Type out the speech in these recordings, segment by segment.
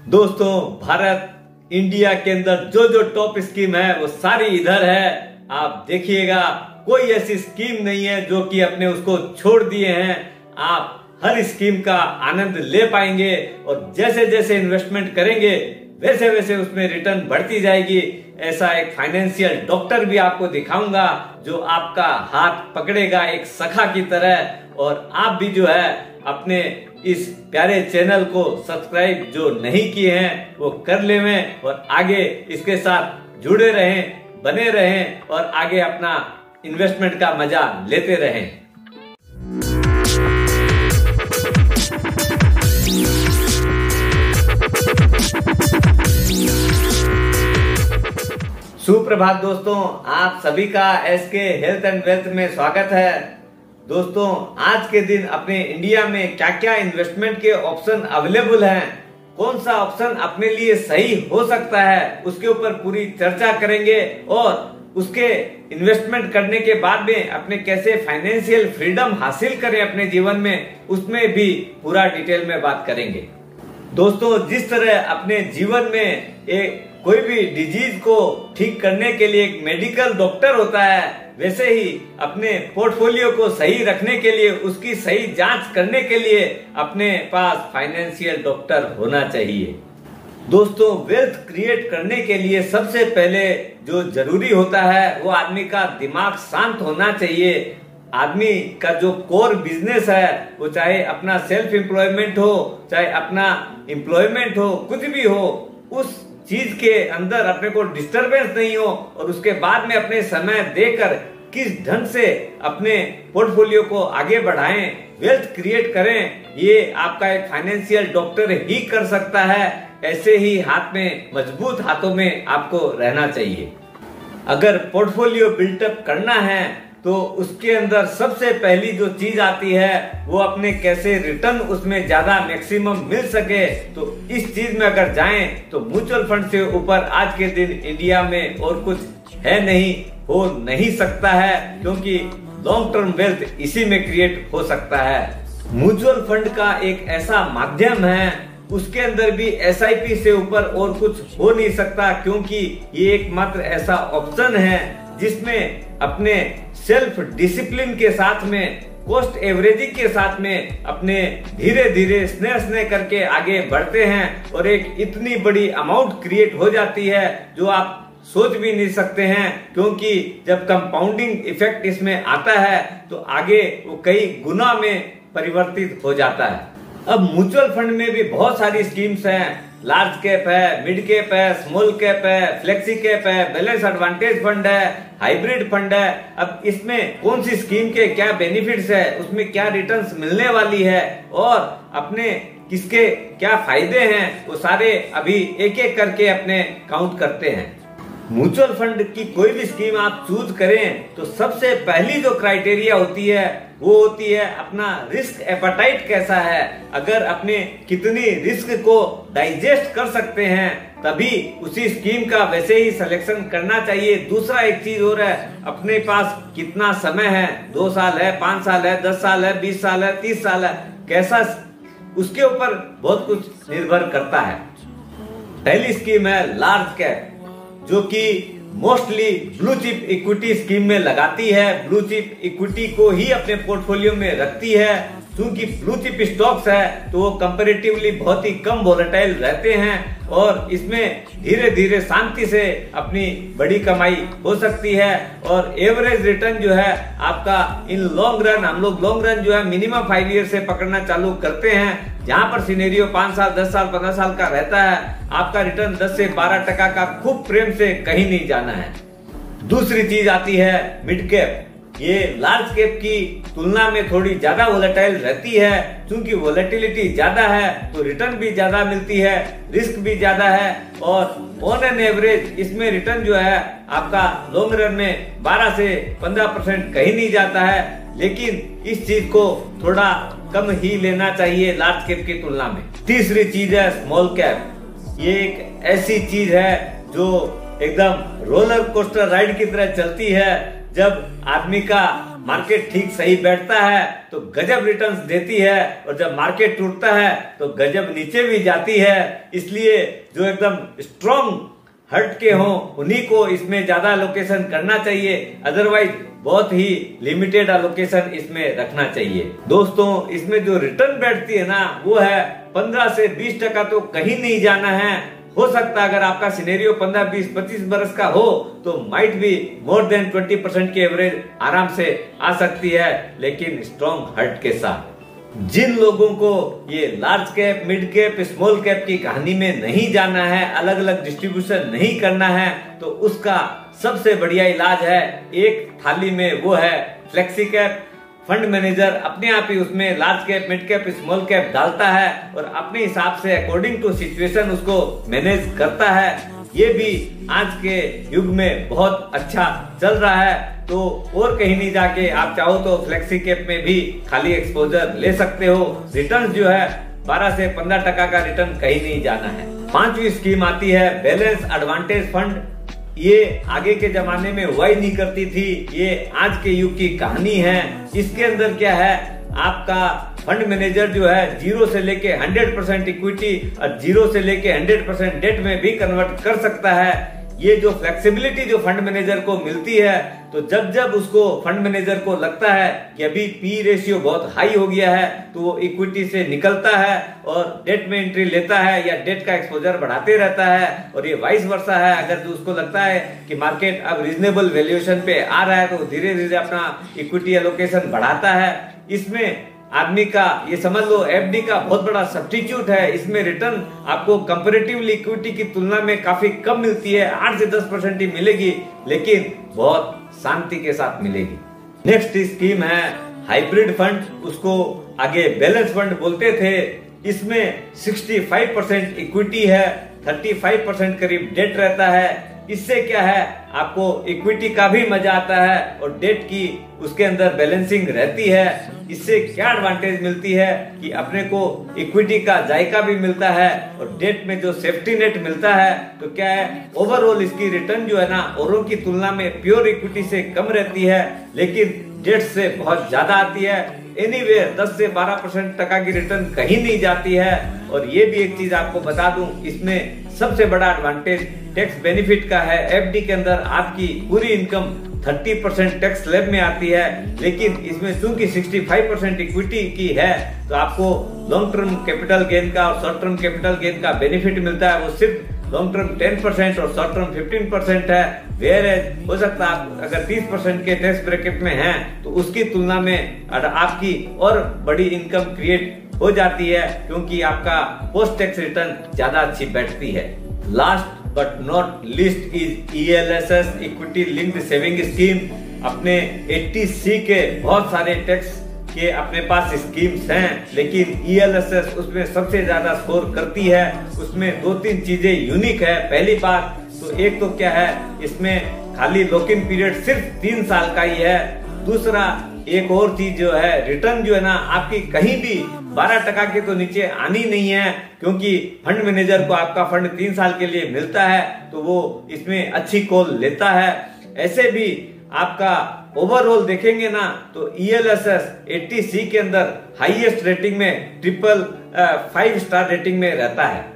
दोस्तों, भारत इंडिया के अंदर जो जो टॉप स्कीम है वो सारी इधर है। आप देखिएगा, कोई ऐसी स्कीम नहीं है जो कि अपने उसको छोड़ दिए हैं। आप हर स्कीम का आनंद ले पाएंगे और जैसे जैसे इन्वेस्टमेंट करेंगे वैसे वैसे उसमें रिटर्न बढ़ती जाएगी। ऐसा एक फाइनेंशियल डॉक्टर भी आपको दिखाऊंगा जो आपका हाथ पकड़ेगा एक सखा की तरह। और आप भी जो है अपने इस प्यारे चैनल को सब्सक्राइब जो नहीं किए हैं वो कर लेवें और आगे इसके साथ जुड़े रहें, बने रहें और आगे अपना इन्वेस्टमेंट का मजा लेते रहें। सुप्रभात दोस्तों, आप सभी का एसके हेल्थ एंड वेल्थ में स्वागत है। दोस्तों, आज के दिन अपने इंडिया में क्या क्या इन्वेस्टमेंट के ऑप्शन अवेलेबल हैं, कौन सा ऑप्शन अपने लिए सही हो सकता है, उसके ऊपर पूरी चर्चा करेंगे और उसके इन्वेस्टमेंट करने के बाद में अपने कैसे फाइनेंशियल फ्रीडम हासिल करें अपने जीवन में, उसमें भी पूरा डिटेल में बात करेंगे। दोस्तों, जिस तरह अपने जीवन में एक कोई भी डिजीज को ठीक करने के लिए एक मेडिकल डॉक्टर होता है, वैसे ही अपने पोर्टफोलियो को सही रखने के लिए, उसकी सही जांच करने के लिए अपने पास फाइनेंशियल डॉक्टर होना चाहिए। दोस्तों, वेल्थ क्रिएट करने के लिए सबसे पहले जो जरूरी होता है वो आदमी का दिमाग शांत होना चाहिए। आदमी का जो कोर बिजनेस है, वो चाहे अपना सेल्फ एम्प्लॉयमेंट हो, चाहे अपना एम्प्लॉयमेंट हो, कुछ भी हो, उस चीज के अंदर अपने को डिस्टरबेंस नहीं हो और उसके बाद में अपने समय देकर किस ढंग से अपने पोर्टफोलियो को आगे बढ़ाएं, वेल्थ क्रिएट करें, ये आपका एक फाइनेंशियल डॉक्टर ही कर सकता है। ऐसे ही हाथ में, मजबूत हाथों में आपको रहना चाहिए। अगर पोर्टफोलियो बिल्टअप करना है तो उसके अंदर सबसे पहली जो चीज आती है वो अपने कैसे रिटर्न उसमें ज्यादा मैक्सिमम मिल सके। तो इस चीज में अगर जाएं तो म्यूचुअल फंड से ऊपर आज के दिन इंडिया में और कुछ है नहीं, हो नहीं सकता है, क्योंकि लॉन्ग टर्म वेल्थ इसी में क्रिएट हो सकता है। म्यूचुअल फंड का एक ऐसा माध्यम है, उसके अंदर भी एसआईपी से ऊपर और कुछ हो नहीं सकता, क्योंकि ये एकमात्र ऐसा ऑप्शन है जिसमें अपने सेल्फ डिसिप्लिन के साथ में, कॉस्ट एवरेजिंग के साथ में अपने धीरे धीरे स्नेह करके आगे बढ़ते हैं और एक इतनी बड़ी अमाउंट क्रिएट हो जाती है जो आप सोच भी नहीं सकते हैं। क्योंकि जब कंपाउंडिंग इफेक्ट इसमें आता है तो आगे वो कई गुना में परिवर्तित हो जाता है। अब म्यूचुअल फंड में भी बहुत सारी स्कीम्स हैं। लार्ज कैप है, मिड कैप है, स्मॉल कैप है, फ्लेक्सी कैप है, बैलेंस एडवांटेज फंड है, हाइब्रिड फंड है। अब इसमें कौन सी स्कीम के क्या बेनिफिट्स है, उसमें क्या रिटर्न्स मिलने वाली है और अपने किसके क्या फायदे हैं, वो सारे अभी एक एक करके अपने काउंट करते हैं। म्यूचुअल फंड की कोई भी स्कीम आप चूज करें तो सबसे पहली जो क्राइटेरिया होती है वो होती है अपना रिस्क एपेटाइट कैसा है। अगर अपने कितनी रिस्क को डाइजेस्ट कर सकते हैं तभी उसी स्कीम का वैसे ही सिलेक्शन करना चाहिए। दूसरा एक चीज और है, अपने पास कितना समय है, 2 साल है, 5 साल है, 10 साल है, 20 साल है, 30 साल है, कैसा, उसके ऊपर बहुत कुछ निर्भर करता है। पहली स्कीम है लार्ज कैप, जो कि mostly blue chip equity scheme में लगाती है, ब्लू चिप इक्विटी को ही अपने पोर्टफोलियो में रखती है। क्योंकि ब्लू चिप स्टॉक्स है तो वो कंपैरेटिवली बहुत ही कम वोलेटाइल रहते हैं और इसमें धीरे धीरे शांति से अपनी बड़ी कमाई हो सकती है। और एवरेज रिटर्न जो है आपका इन लॉन्ग रन, हम लोग लॉन्ग रन जो है मिनिमम 5 ईयर से पकड़ना चालू करते हैं, जहां पर सिनेरियो 5 साल, 10 साल, 15 साल का रहता है। आपका रिटर्न 10 से 12% का खूब प्रेम से कहीं नहीं जाना है। दूसरी चीज आती है मिड कैप। ये लार्ज कैप की तुलना में थोड़ी ज्यादा वोलेटाइल रहती है। क्योंकि वोलेटिलिटी ज्यादा है तो रिटर्न भी ज्यादा मिलती है, रिस्क भी ज्यादा है और ऑन एन एवरेज इसमें रिटर्न जो है आपका लॉन्ग रन में 12 से 15% कहीं नहीं जाता है। लेकिन इस चीज को थोड़ा कम ही लेना चाहिए लार्ज कैप की तुलना में। तीसरी चीज है स्मॉल कैप। ये एक ऐसी चीज है जो एकदम रोलर कोस्टर राइड की तरह चलती है। जब आदमी का मार्केट ठीक सही बैठता है तो गजब रिटर्न्स देती है, और जब मार्केट टूटता है तो गजब नीचे भी जाती है। इसलिए जो एकदम स्ट्रॉन्ग हट के हों उन्हीं को इसमें ज्यादा एलोकेशन करना चाहिए, अदरवाइज बहुत ही लिमिटेड एलोकेशन इसमें रखना चाहिए। दोस्तों, इसमें जो रिटर्न बैठती है ना वो है 15 से 20% तो कहीं नहीं जाना है। हो सकता है अगर आपका सिनेरियो 15, 20, 25 बरस का हो तो माइट भी मोर देन 20% की एवरेज आराम से आ सकती है, लेकिन स्ट्रॉन्ग हट के साथ। जिन लोगों को ये large cap, mid cap, small cap की कहानी में नहीं जाना है, अलग अलग डिस्ट्रीब्यूशन नहीं करना है, तो उसका सबसे बढ़िया इलाज है एक थाली में, वो है फ्लेक्सी कैप। फंड मैनेजर अपने आप ही उसमें large cap, mid cap, small cap डालता है और अपने हिसाब से अकॉर्डिंग टू सिचुएशन उसको मैनेज करता है। ये भी आज के युग में बहुत अच्छा चल रहा है। तो और कहीं नहीं जाके आप चाहो तो फ्लेक्सी कैप में भी खाली एक्सपोजर ले सकते हो। रिटर्न जो है 12 से 15% का रिटर्न कहीं नहीं जाना है। 5वीं स्कीम आती है बैलेंस एडवांटेज फंड। ये आगे के जमाने में हुआ ही नहीं करती थी, ये आज के युग की कहानी है। इसके अंदर क्या है, आपका फंड मैनेजर जो है 0 से लेके 100% इक्विटी और 0 से लेके 100% डेट में भी कन्वर्ट कर सकता है। ये जो फ्लेक्सिबिलिटी जो फंड मैनेजर को मिलती है, तो जब जब उसको फंड मैनेजर को लगता है कि अभी पी रेशियो बहुत हाई हो गया है तो वो इक्विटी से निकलता है और डेट में एंट्री लेता है या डेट का एक्सपोजर बढ़ाते रहता है। और ये वाइस वर्सा है, अगर जो उसको लगता है कि मार्केट अब रीजनेबल वैल्यूएशन पे आ रहा है तो धीरे धीरे अपना इक्विटी एलोकेशन बढ़ाता है। इसमें आदमी का ये समझ लो एफडी का बहुत बड़ा सब्स्टिट्यूट है। इसमें रिटर्न आपको कंपैरेटिवली इक्विटी की तुलना में काफी कम मिलती है, 8 से 10% ही मिलेगी, लेकिन बहुत शांति के साथ मिलेगी। नेक्स्ट स्कीम है हाइब्रिड फंड, उसको आगे बैलेंस फंड बोलते थे। इसमें 65% इक्विटी है, 35% करीब डेट रहता है। इससे क्या है, आपको इक्विटी का भी मजा आता है और डेट की उसके अंदर बैलेंसिंग रहती है। इससे क्या एडवांटेज मिलती है कि अपने को इक्विटी का जायका भी मिलता है और डेट में जो सेफ्टी नेट मिलता है। तो क्या है, ओवरऑल इसकी रिटर्न जो है ना औरों की तुलना में प्योर इक्विटी से कम रहती है, लेकिन डेट से बहुत ज्यादा आती है। एनीवे 10 से 12% की रिटर्न कहीं नहीं जाती है। और ये भी एक चीज आपको बता दूं, इसमें सबसे बड़ा एडवांटेज टैक्स बेनिफिट का है। एफडी के अंदर आपकी पूरी इनकम 30% टैक्स स्लैब में आती है, लेकिन इसमें चूंकि 65% इक्विटी की है तो आपको लॉन्ग टर्म कैपिटल गेन का और शॉर्ट टर्म कैपिटल गेन का बेनिफिट मिलता है। वो सिर्फ लॉन्ग टर्म 10% और शॉर्ट टर्म 15% है। वेयर हो सकता है अगर 30% के टैक्स ब्रैकेट में हैं तो उसकी तुलना में आपकी और बड़ी इनकम क्रिएट हो जाती है, क्योंकि आपका पोस्ट टैक्स रिटर्न ज्यादा अच्छी बैठती है। Last but not least is ELSS equity linked saving scheme. अपने 80C के बहुत सारे टैक्स के अपने पास स्कीम्स हैं, लेकिन ELSS उसमें सबसे ज्यादा स्कोर करती है। उसमें 2-3 चीजें यूनिक है। पहली बात तो एक तो क्या है, इसमें खाली लॉक इन पीरियड सिर्फ 3 साल का ही है। दूसरा एक और चीज जो है, रिटर्न जो है ना आपकी कहीं भी 12% के तो नीचे आनी नहीं है, क्योंकि फंड मैनेजर को आपका फंड 3 साल के लिए मिलता है तो वो इसमें अच्छी कॉल लेता है। ऐसे भी आपका ओवरऑल देखेंगे ना तो ELSS 80C के अंदर हाईएस्ट रेटिंग में 5 स्टार रेटिंग में रहता है।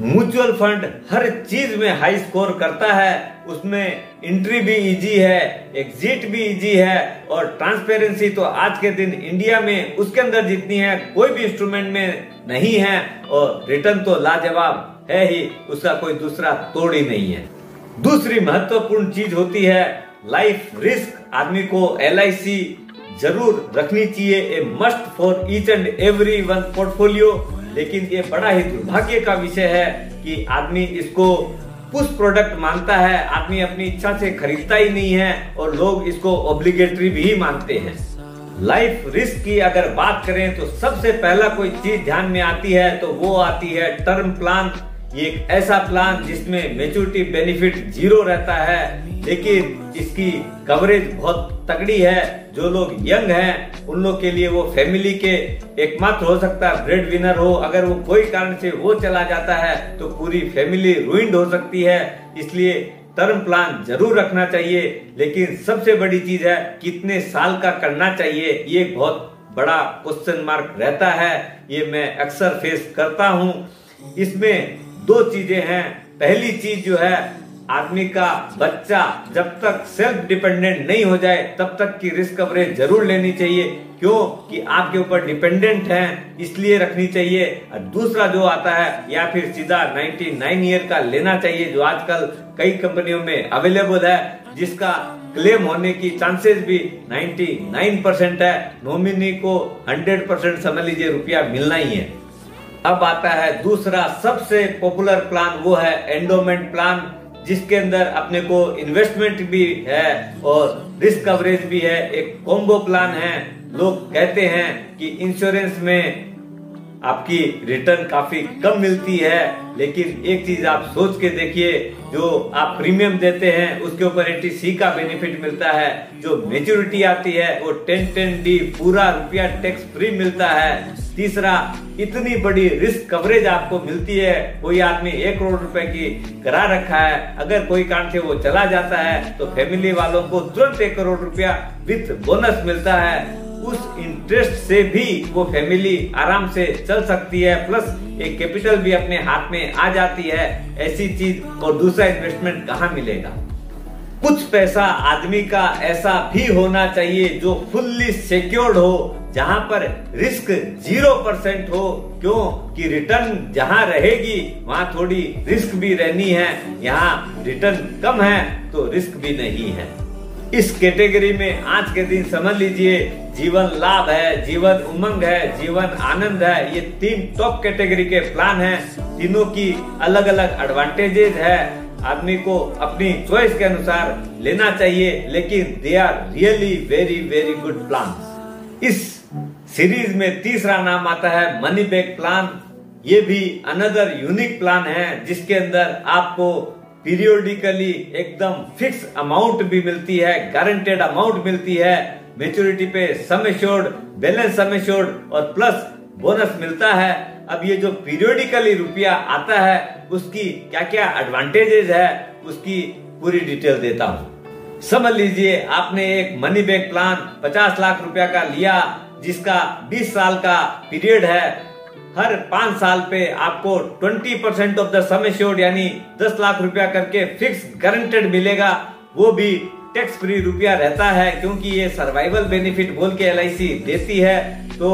म्यूचुअल फंड हर चीज में हाई स्कोर करता है। उसमें एंट्री भी इजी है, एग्जिट भी इजी है, और ट्रांसपेरेंसी तो आज के दिन इंडिया में उसके अंदर जितनी है कोई भी इंस्ट्रूमेंट में नहीं है। और रिटर्न तो लाजवाब है ही, उसका कोई दूसरा तोड़ ही नहीं है। दूसरी महत्वपूर्ण चीज होती है लाइफ रिस्क। आदमी को LIC जरूर रखनी चाहिए, a must for each and every one portfolio. लेकिन ये बड़ा ही दुर्भाग्य का विषय है कि आदमी इसको पुश प्रोडक्ट मानता है, आदमी अपनी इच्छा से खरीदता ही नहीं है और लोग इसको ऑब्लिगेटरी भी मानते हैं। लाइफ रिस्क की अगर बात करें तो सबसे पहला कोई चीज ध्यान में आती है तो वो आती है टर्म प्लान। ये एक ऐसा प्लान जिसमें मैच्योरिटी बेनिफिट 0 रहता है, लेकिन इसकी कवरेज बहुत तगड़ी है। जो लोग यंग हैं उन लोग के लिए वो फैमिली के एकमात्र हो सकता है ब्रेड विनर हो। अगर वो कोई कारण से वो चला जाता है तो पूरी फैमिली रुइंड हो सकती है। इसलिए टर्म प्लान जरूर रखना चाहिए, लेकिन सबसे बड़ी चीज है कितने साल का करना चाहिए, ये एक बहुत बड़ा क्वेश्चन मार्क रहता है। ये मैं अक्सर फेस करता हूं। इसमें दो चीजें हैं। पहली चीज जो है, आदमी का बच्चा जब तक सेल्फ डिपेंडेंट नहीं हो जाए तब तक की रिस्क कवरेज जरूर लेनी चाहिए, क्यों कि आपके ऊपर डिपेंडेंट हैं, इसलिए रखनी चाहिए। और दूसरा जो आता है, या फिर सीधा 99 ईयर का लेना चाहिए, जो आजकल कई कंपनियों में अवेलेबल है, जिसका क्लेम होने की चांसेस भी 99% है। नॉमिनी को 100% समझ लीजिए रुपया मिलना ही है। अब आता है दूसरा सबसे पॉपुलर प्लान, वो है एंडोमेंट प्लान, जिसके अंदर अपने को इन्वेस्टमेंट भी है और रिस्क कवरेज भी है। एक कॉम्बो प्लान है। लोग कहते हैं कि इंश्योरेंस में आपकी रिटर्न काफी कम मिलती है, लेकिन एक चीज आप सोच के देखिए, जो आप प्रीमियम देते हैं उसके ऊपर 80C का बेनिफिट मिलता है। जो मेच्योरिटी आती है वो 1010D पूरा रुपया टैक्स फ्री मिलता है। तीसरा, इतनी बड़ी रिस्क कवरेज आपको मिलती है। कोई आदमी 1 करोड़ रुपए की करा रखा है, अगर कोई कारण से वो चला जाता है तो फैमिली वालों को तुरंत 1 करोड़ रुपया विथ बोनस मिलता है। उस इंटरेस्ट से भी वो फैमिली आराम से चल सकती है, प्लस एक कैपिटल भी अपने हाथ में आ जाती है। ऐसी चीज और दूसरा इन्वेस्टमेंट कहाँ मिलेगा। कुछ पैसा आदमी का ऐसा भी होना चाहिए जो फुल्ली सिक्योर्ड हो, जहां पर रिस्क 0% हो, क्यों कि रिटर्न जहां रहेगी वहां थोड़ी रिस्क भी रहनी है। यहाँ रिटर्न कम है तो रिस्क भी नहीं है। इस कैटेगरी में आज के दिन समझ लीजिए जीवन लाभ है, जीवन उमंग है, जीवन आनंद है। ये 3 टॉप कैटेगरी के प्लान हैं। तीनों की अलग अलग एडवांटेजेस है। आदमी को अपनी चॉइस के अनुसार लेना चाहिए, लेकिन they are really very very good plan. इस सीरीज में तीसरा नाम आता है मनी बैक प्लान। ये भी अनदर यूनिक प्लान है, जिसके अंदर आपको पीरियोडिकली एकदम फिक्स अमाउंट भी मिलती है, गारंटेड अमाउंट मिलती है। मैच्योरिटी पे sum assured, balance sum assured और प्लस बोनस मिलता है। अब ये जो पीरियोडिकली रुपया आता है उसकी क्या क्या एडवांटेजेस है, उसकी पूरी डिटेल देता हूँ। समझ लीजिए आपने एक मनी बैक प्लान 50 लाख रुपया का लिया, जिसका 20 साल का पीरियड है। हर 5 साल पे आपको 20% ऑफ द सम एश्योर्ड यानी 10 लाख रुपया करके फिक्स गारंटेड मिलेगा। वो भी टैक्स फ्री रुपया रहता है, क्योंकि ये सर्वाइवल बेनिफिट बोल के LIC देती है। तो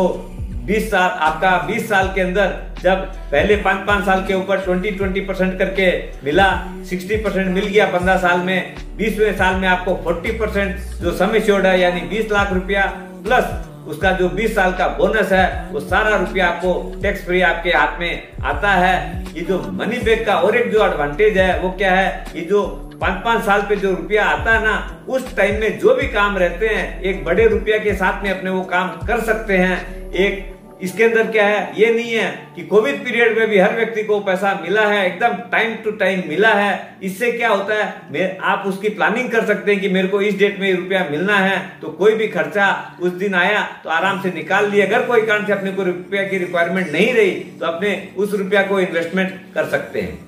20 साल आपका 20 साल के अंदर जब पहले 5 साल के ऊपर 20% करके मिला, 60% मिल गया 15 साल में। 20वें साल में आपको 40% जो सम एश्योर्ड है यानी 20 लाख रुपया प्लस उसका जो 20 साल का बोनस है, वो सारा रुपया आपको टैक्स फ्री आपके हाथ में आता है। ये जो मनी बैक का और एक जो एडवांटेज है वो क्या है, ये जो 5 साल पे जो रुपया आता है ना, उस टाइम में जो भी काम रहते हैं एक बड़े रुपया के साथ में अपने वो काम कर सकते हैं। एक इसके अंदर क्या है, ये नहीं है कि कोविड पीरियड में भी हर व्यक्ति को पैसा मिला है, एकदम टाइम टू टाइम मिला है। इससे क्या होता है, आप उसकी प्लानिंग कर सकते हैं कि मेरे को इस डेट में रुपया मिलना है, तो कोई भी खर्चा उस दिन आया तो आराम से निकाल लिया। अगर कोई कारण से अपने को रुपया की रिक्वायरमेंट नहीं रही तो अपने उस रुपया को इन्वेस्टमेंट कर सकते हैं।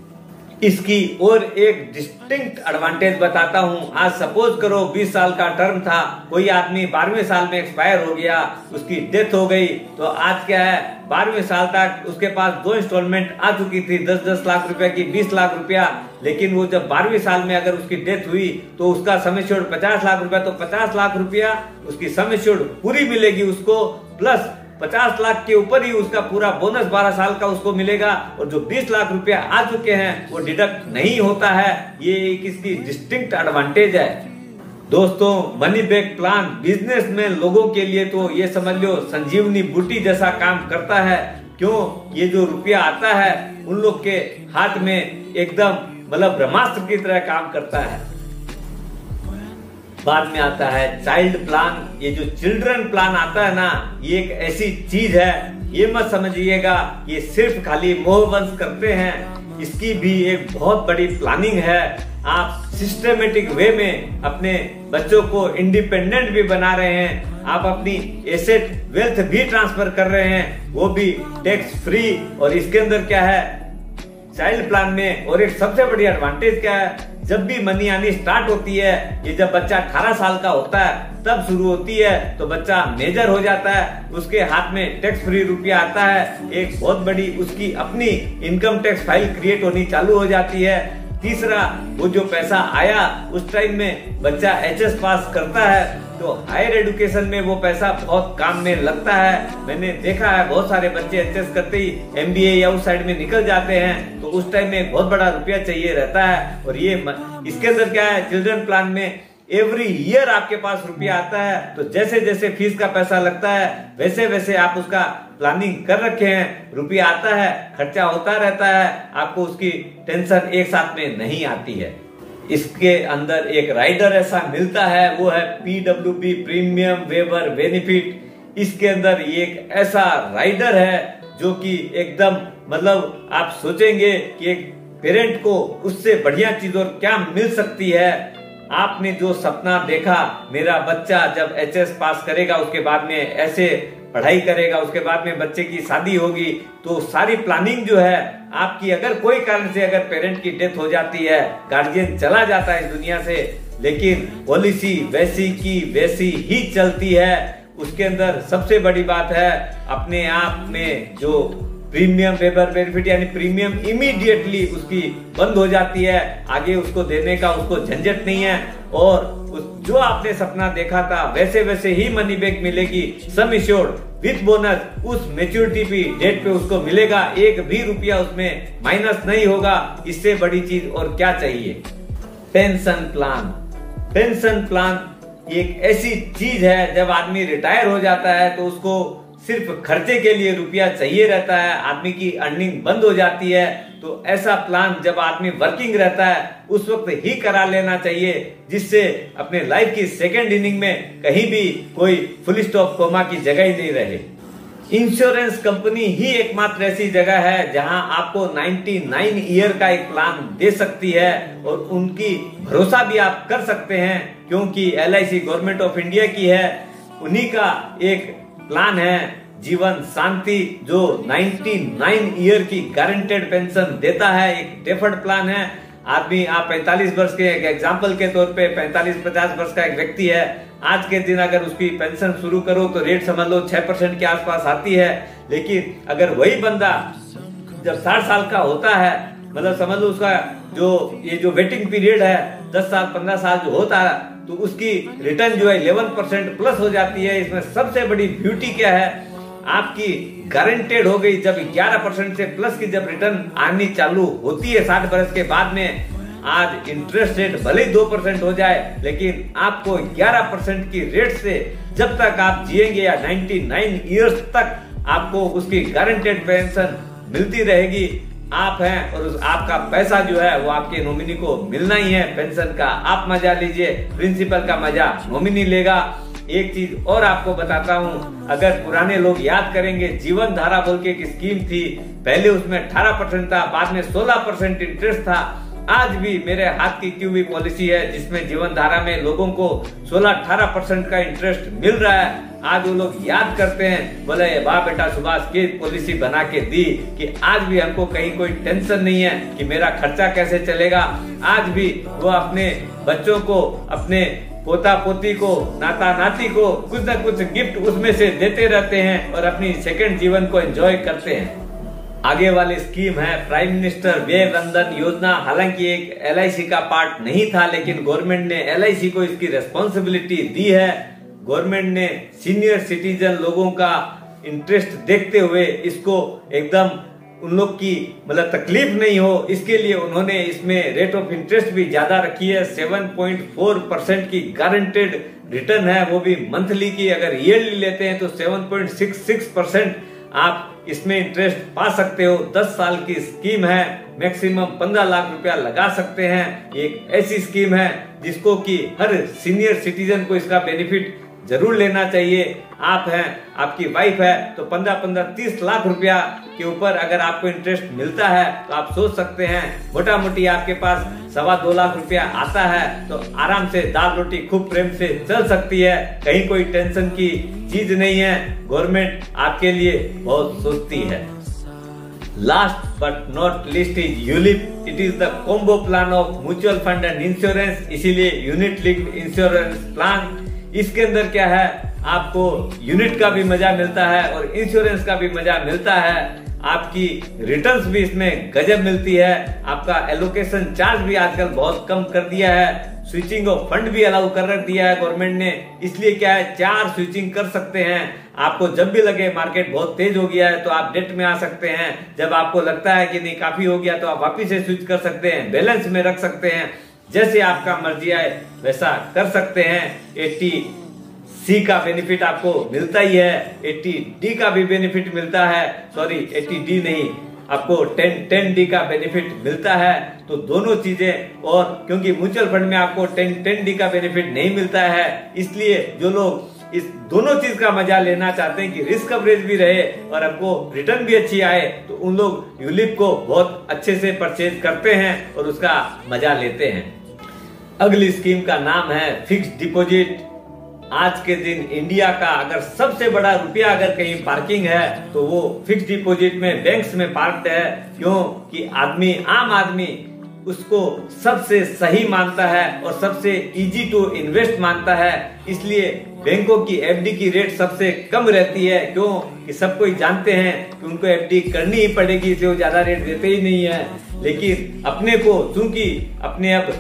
इसकी और एक डिस्टिंक्ट एडवांटेज बताता हूँ। आज सपोज करो 20 साल का टर्म था, कोई आदमी 12वें साल में एक्सपायर हो गया, उसकी डेथ हो गई, तो आज क्या है 12वें साल तक उसके पास 2 इंस्टॉलमेंट आ चुकी थी 10-10 लाख रुपया की, 20 लाख रुपया। लेकिन वो जब 12वें साल में अगर उसकी डेथ हुई तो उसका सम एश्योर्ड 50 लाख रुपया, तो 50 लाख रुपया उसकी सम एश्योर्ड पूरी मिलेगी उसको, प्लस 50 लाख के ऊपर ही उसका पूरा बोनस 12 साल का उसको मिलेगा। और जो 20 लाख रुपया आ चुके हैं वो डिडक्ट नहीं होता है। ये एक इसकी डिस्टिंक्ट एडवांटेज है। दोस्तों, मनी बैक प्लान बिजनेसमैन लोगों के लिए तो ये समझ लो संजीवनी बूटी जैसा काम करता है। क्यों, ये जो रुपया आता है उन लोग के हाथ में एकदम मतलब ब्रह्मास्त्र की तरह काम करता है। बाद में आता है चाइल्ड प्लान। ये जो चिल्ड्रन प्लान आता है ना, ये एक ऐसी चीज है, ये मत समझिएगा ये सिर्फ खाली मोहवंश करते हैं। इसकी भी एक बहुत बड़ी प्लानिंग है। आप सिस्टमेटिक वे में अपने बच्चों को इंडिपेंडेंट भी बना रहे हैं, आप अपनी एसेट वेल्थ भी ट्रांसफर कर रहे हैं, वो भी टैक्स फ्री। और इसके अंदर क्या है, चाइल्ड प्लान में और एक सबसे बड़ी एडवांटेज क्या है, जब भी मनी आनी स्टार्ट होती है, ये जब बच्चा 18 साल का होता है तब शुरू होती है, तो बच्चा मेजर हो जाता है, उसके हाथ में टैक्स फ्री रुपया आता है, एक बहुत बड़ी उसकी अपनी इनकम टैक्स फाइल क्रिएट होनी चालू हो जाती है। तीसरा, वो जो पैसा आया उस टाइम में बच्चा एचएस पास करता है तो हायर एजुकेशन में वो पैसा बहुत काम में लगता है। मैंने देखा है बहुत सारे बच्चे एचएस करते ही एमबीए या उस साइड में निकल जाते हैं, तो उस टाइम में बहुत बड़ा रुपया चाहिए रहता है। और ये इसके अंदर क्या है, चिल्ड्रन प्लान में एवरी ईयर आपके पास रुपया आता है, तो जैसे जैसे फीस का पैसा लगता है वैसे वैसे आप उसका प्लानिंग कर रखे हैं, रुपया आता है, खर्चा होता रहता है, आपको उसकी टेंशन एक साथ में नहीं आती है। इसके अंदर एक राइडर ऐसा मिलता है, वो है PWB प्रीमियम वेवर बेनिफिट। इसके अंदर एक ऐसा राइडर है जो कि एकदम मतलब आप सोचेंगे कि एक पेरेंट को उससे बढ़िया चीज और क्या मिल सकती है। आपने जो सपना देखा, मेरा बच्चा जब एचएस पास करेगा, उसके बाद में ऐसे पढ़ाई करेगा, उसके बाद में बच्चे की शादी होगी, तो सारी प्लानिंग जो है आपकी, अगर कोई कारण से अगर पेरेंट की डेथ हो जाती है, गार्जियन चला जाता है इस दुनिया से, लेकिन पॉलिसी वैसी की वैसी ही चलती है। उसके अंदर सबसे बड़ी बात है, अपने आप में जो प्रीमियम वेवर बेनिफिट यानी प्रीमियम इमीडिएटली उसकी बंद हो जाती है, आगे उसको देने का उसको झंझट नहीं है, और जो आपने सपना देखा था वैसे वैसे ही मनी बैक मिलेगी, सम एश्योर्ड विथ बोनस, उस मेच्योरिटी पे डेट पे उसको मिलेगा, एक भी रुपया उसमें माइनस नहीं होगा। इससे बड़ी चीज और क्या चाहिए। पेंशन प्लान, पेंशन प्लान एक ऐसी चीज है, जब आदमी रिटायर हो जाता है तो उसको सिर्फ खर्चे के लिए रुपया चाहिए रहता है, आदमी की अर्निंग बंद हो जाती है, तो ऐसा प्लान जब आदमी वर्किंग रहता है उस वक्त ही करा लेना चाहिए, जिससे अपने लाइफ की सेकेंड इनिंग में कहीं भी कोई फुल स्टॉप कोमा की जगह ही नहीं रहे। इंश्योरेंस कंपनी ही एकमात्र ऐसी जगह है जहां आपको 99 ईयर का एक प्लान दे सकती है, और उनकी भरोसा भी आप कर सकते हैं, क्योंकि LIC गवर्नमेंट ऑफ इंडिया की है, उन्हीं का एक प्लान है जीवन शांति, जो 99 ईयर की गारंटेड पेंशन देता है। एक डेफर्ड प्लान है, आदमी आप 45 वर्ष के, एक एग्जाम्पल के तौर पे 45-50 वर्ष का एक व्यक्ति है, आज के दिन अगर उसकी पेंशन शुरू करो तो रेट समझ लो 6% के आसपास आती है, लेकिन अगर वही बंदा जब 60 साल का होता है, मतलब समझ लो उसका जो वेटिंग पीरियड है 10 साल 15 साल जो होता है, तो उसकी रिटर्न जो है 11% प्लस हो जाती है। इसमें सबसे बड़ी ब्यूटी क्या है, आपकी गारंटेड हो गई, जब 11% से प्लस की जब रिटर्न आनी चालू होती है 60 वर्ष के बाद में, आज इंटरेस्ट रेट भले ही 2% हो जाए, लेकिन आपको 11% की रेट से जब तक आप जिएंगे या 99 ईयर्स तक आपको उसकी गारंटेड पेंशन मिलती रहेगी। आप हैं और आपका पैसा जो है वो आपके नॉमिनी को मिलना ही है पेंशन का। आप मजा लीजिए, प्रिंसिपल का मजा नॉमिनी लेगा। एक चीज और आपको बताता हूँ, अगर पुराने लोग याद करेंगे, जीवन धारा बोल के एक स्कीम थी, पहले उसमें 18% था, बाद में 16% इंटरेस्ट था। आज भी मेरे हाथ की क्यों भी पॉलिसी है जिसमें जीवन धारा में लोगों को 16-18% का इंटरेस्ट मिल रहा है। आज वो लोग याद करते हैं, बोले वाह बेटा सुभाष की पॉलिसी बना के दी कि आज भी हमको कहीं कोई टेंशन नहीं है कि मेरा खर्चा कैसे चलेगा। आज भी वो अपने बच्चों को, अपने पोता पोती को, नाता नाती को कुछ न कुछ गिफ्ट उसमें से देते रहते हैं और अपनी सेकंड जीवन को एंजॉय करते हैं। आगे वाली स्कीम है प्राइम मिनिस्टर व्यय वंदन योजना। हालांकि एक LIC का पार्ट नहीं था, लेकिन गवर्नमेंट ने LIC को इसकी रेस्पॉन्सिबिलिटी दी है। गवर्नमेंट ने सीनियर सिटीजन लोगों का इंटरेस्ट देखते हुए इसको एकदम उन लोग की मतलब तकलीफ नहीं हो, इसके लिए उन्होंने इसमें रेट ऑफ इंटरेस्ट भी ज्यादा रखी है। 7.4% की गारंटेड रिटर्न है, वो भी मंथली की। अगर ईयरली लेते हैं तो 7.66% आप इसमें इंटरेस्ट पा सकते हो। 10 साल की स्कीम है, मैक्सिमम 15 लाख रुपया लगा सकते हैं। एक ऐसी स्कीम है जिसको कि हर सीनियर सिटीजन को इसका बेनिफिट जरूर लेना चाहिए। आप हैं, आपकी वाइफ है, तो 15-30 लाख रुपया के ऊपर अगर आपको इंटरेस्ट मिलता है तो आप सोच सकते हैं मोटा मोटी आपके पास 2.25 लाख रुपया आता है, तो आराम से दाल रोटी खूब प्रेम से चल सकती है। कहीं कोई टेंशन की चीज नहीं है, गवर्नमेंट आपके लिए बहुत सोचती है। Last but not list is ULIP. It is the combo plan of mutual fund and insurance, इसीलिए यूनिट लिंक्ड इंश्योरेंस प्लान। इसके अंदर क्या है, आपको यूनिट का भी मजा मिलता है और इंश्योरेंस का भी मजा मिलता है। आपकी रिटर्न्स भी इसमें गजब मिलती है। आपका एलोकेशन चार्ज भी आजकल बहुत कम कर दिया है। स्विचिंग ऑफ फंड भी अलाउ कर रख दिया है गवर्नमेंट ने, इसलिए क्या है 4 स्विचिंग कर सकते हैं। आपको जब भी लगे मार्केट बहुत तेज हो गया है तो आप डेट में आ सकते हैं। जब आपको लगता है कि नहीं काफी हो गया तो आप वापिस से स्विच कर सकते हैं, बैलेंस में रख सकते हैं। जैसे आपका मर्जी आए वैसा कर सकते हैं। 80C का बेनिफिट आपको मिलता ही है, 80D का भी बेनिफिट मिलता है। सॉरी 80D नहीं, आपको 10D का बेनिफिट मिलता है। तो दोनों चीजें, और क्योंकि म्यूचुअल फंड में आपको 10D का बेनिफिट नहीं मिलता है, इसलिए जो लोग इस दोनों चीज का मजा लेना चाहते हैं कि रिस्क कवरेज भी रहे और आपको रिटर्न भी अच्छी आए, तो उन लोग यूलिप को बहुत अच्छे से परचेज करते हैं और उसका मजा लेते हैं। अगली स्कीम का नाम है फिक्स्ड डिपॉजिट। आज के दिन इंडिया का अगर सबसे बड़ा रुपया अगर कहीं पार्किंग है तो वो फिक्स्ड डिपॉजिट में बैंक्स में पार्क्ड है। क्यों कि आम आदमी उसको सबसे सही मानता है और सबसे इजी टू इन्वेस्ट मानता है। इसलिए बैंकों की एफडी की रेट सबसे कम रहती है। क्यों कि सब कोई जानते हैं कि उनको एफडी करनी ही पड़ेगी, इसलिए वो ज्यादा रेट देते ही नहीं है। लेकिन अपने को चूंकि अपने अब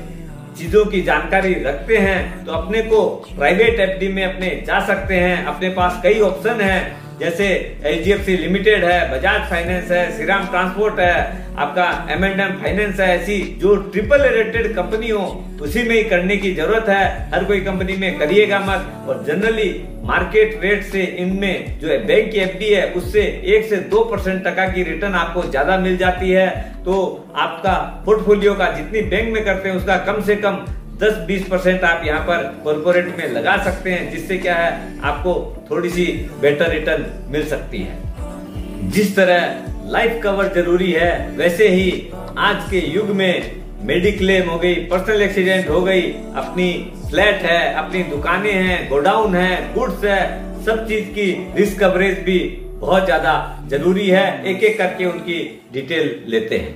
चीजों की जानकारी रखते हैं तो अपने को प्राइवेट एफडी में अपने जा सकते हैं। अपने पास कई ऑप्शन हैं, जैसे HDFC लिमिटेड है, बजाज फाइनेंस है, श्रीराम ट्रांसपोर्ट है, आपका M&M फाइनेंस है। ऐसी जो ट्रिपल रेटेड कंपनी हो उसी में ही करने की जरूरत है। हर कोई कंपनी में करिएगा मत। और जनरली मार्केट रेट से इनमें जो है बैंक की एफडी है उससे 1 से 2% टका की रिटर्न आपको ज्यादा मिल जाती है। तो आपका पोर्टफोलियो का जितनी बैंक में करते हैं उसका कम से कम 10-20% आप यहाँ पर कॉर्पोरेट में लगा सकते हैं, जिससे क्या है आपको थोड़ी सी बेटर रिटर्न मिल सकती है। जिस तरह लाइफ कवर जरूरी है वैसे ही आज के युग में मेडिक्लेम हो गई, पर्सनल एक्सीडेंट हो गई, अपनी फ्लैट है, अपनी दुकानें हैं, गोडाउन है, गुड्स है, सब चीज की रिस्क कवरेज भी बहुत ज्यादा जरूरी है। एक एक करके उनकी डिटेल लेते हैं।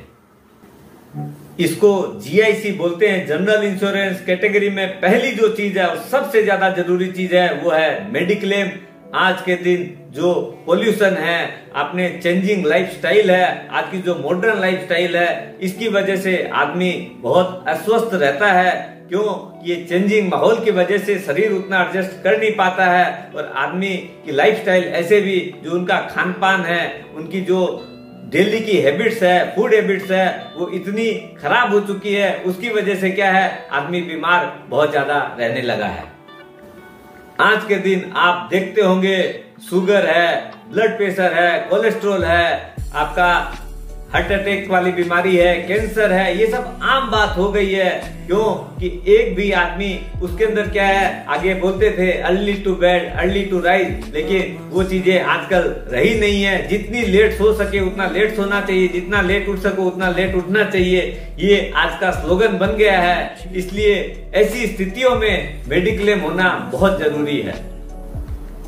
इसको GIC बोलते हैं, जनरल इंश्योरेंस कैटेगरी में पहली जो चीज है और सबसे ज्यादा जरूरी चीज है वो है मेडिक्लेम। आज के दिन जो पोल्यूशन है, अपने चेंजिंग लाइफस्टाइल है, आज की जो मॉडर्न लाइफस्टाइल है, इसकी वजह से आदमी बहुत अस्वस्थ रहता है। क्यों? ये चेंजिंग माहौल की वजह से शरीर उतना एडजस्ट कर नहीं पाता है और आदमी की लाइफस्टाइल ऐसे भी जो उनका खान पान है, उनकी जो डेली की हैबिट्स है, फूड हैबिट्स है, वो इतनी खराब हो चुकी है। उसकी वजह से क्या है आदमी बीमार बहुत ज्यादा रहने लगा है। आज के दिन आप देखते होंगे शुगर है, ब्लड प्रेशर है, कोलेस्ट्रॉल है, आपका हार्ट अटैक वाली बीमारी है, कैंसर है, ये सब आम बात हो गई है। क्यों कि एक भी आदमी उसके अंदर क्या है, आगे बोलते थे early to bed early to rise, लेकिन वो चीजें आजकल रही नहीं है। जितनी लेट सो सके उतना लेट सोना चाहिए, जितना लेट उठ सको उतना लेट उठना चाहिए, ये आज का स्लोगन बन गया है। इसलिए ऐसी स्थितियों में मेडिक्लेम होना बहुत जरूरी है।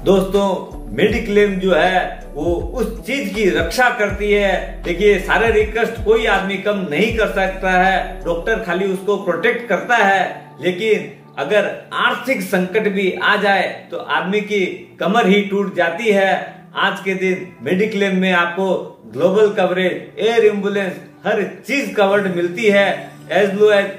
दोस्तों मेडिक्लेम जो है वो उस चीज की रक्षा करती है। देखिए शारीरिक कष्ट कोई आदमी कम नहीं कर सकता है, डॉक्टर खाली उसको प्रोटेक्ट करता है। लेकिन अगर आर्थिक संकट भी आ जाए तो आदमी की कमर ही टूट जाती है। आज के दिन मेडिक्लेम में आपको ग्लोबल कवरेज, एयर एम्बुलेंस, हर चीज कवर्ड मिलती है। एज लो एज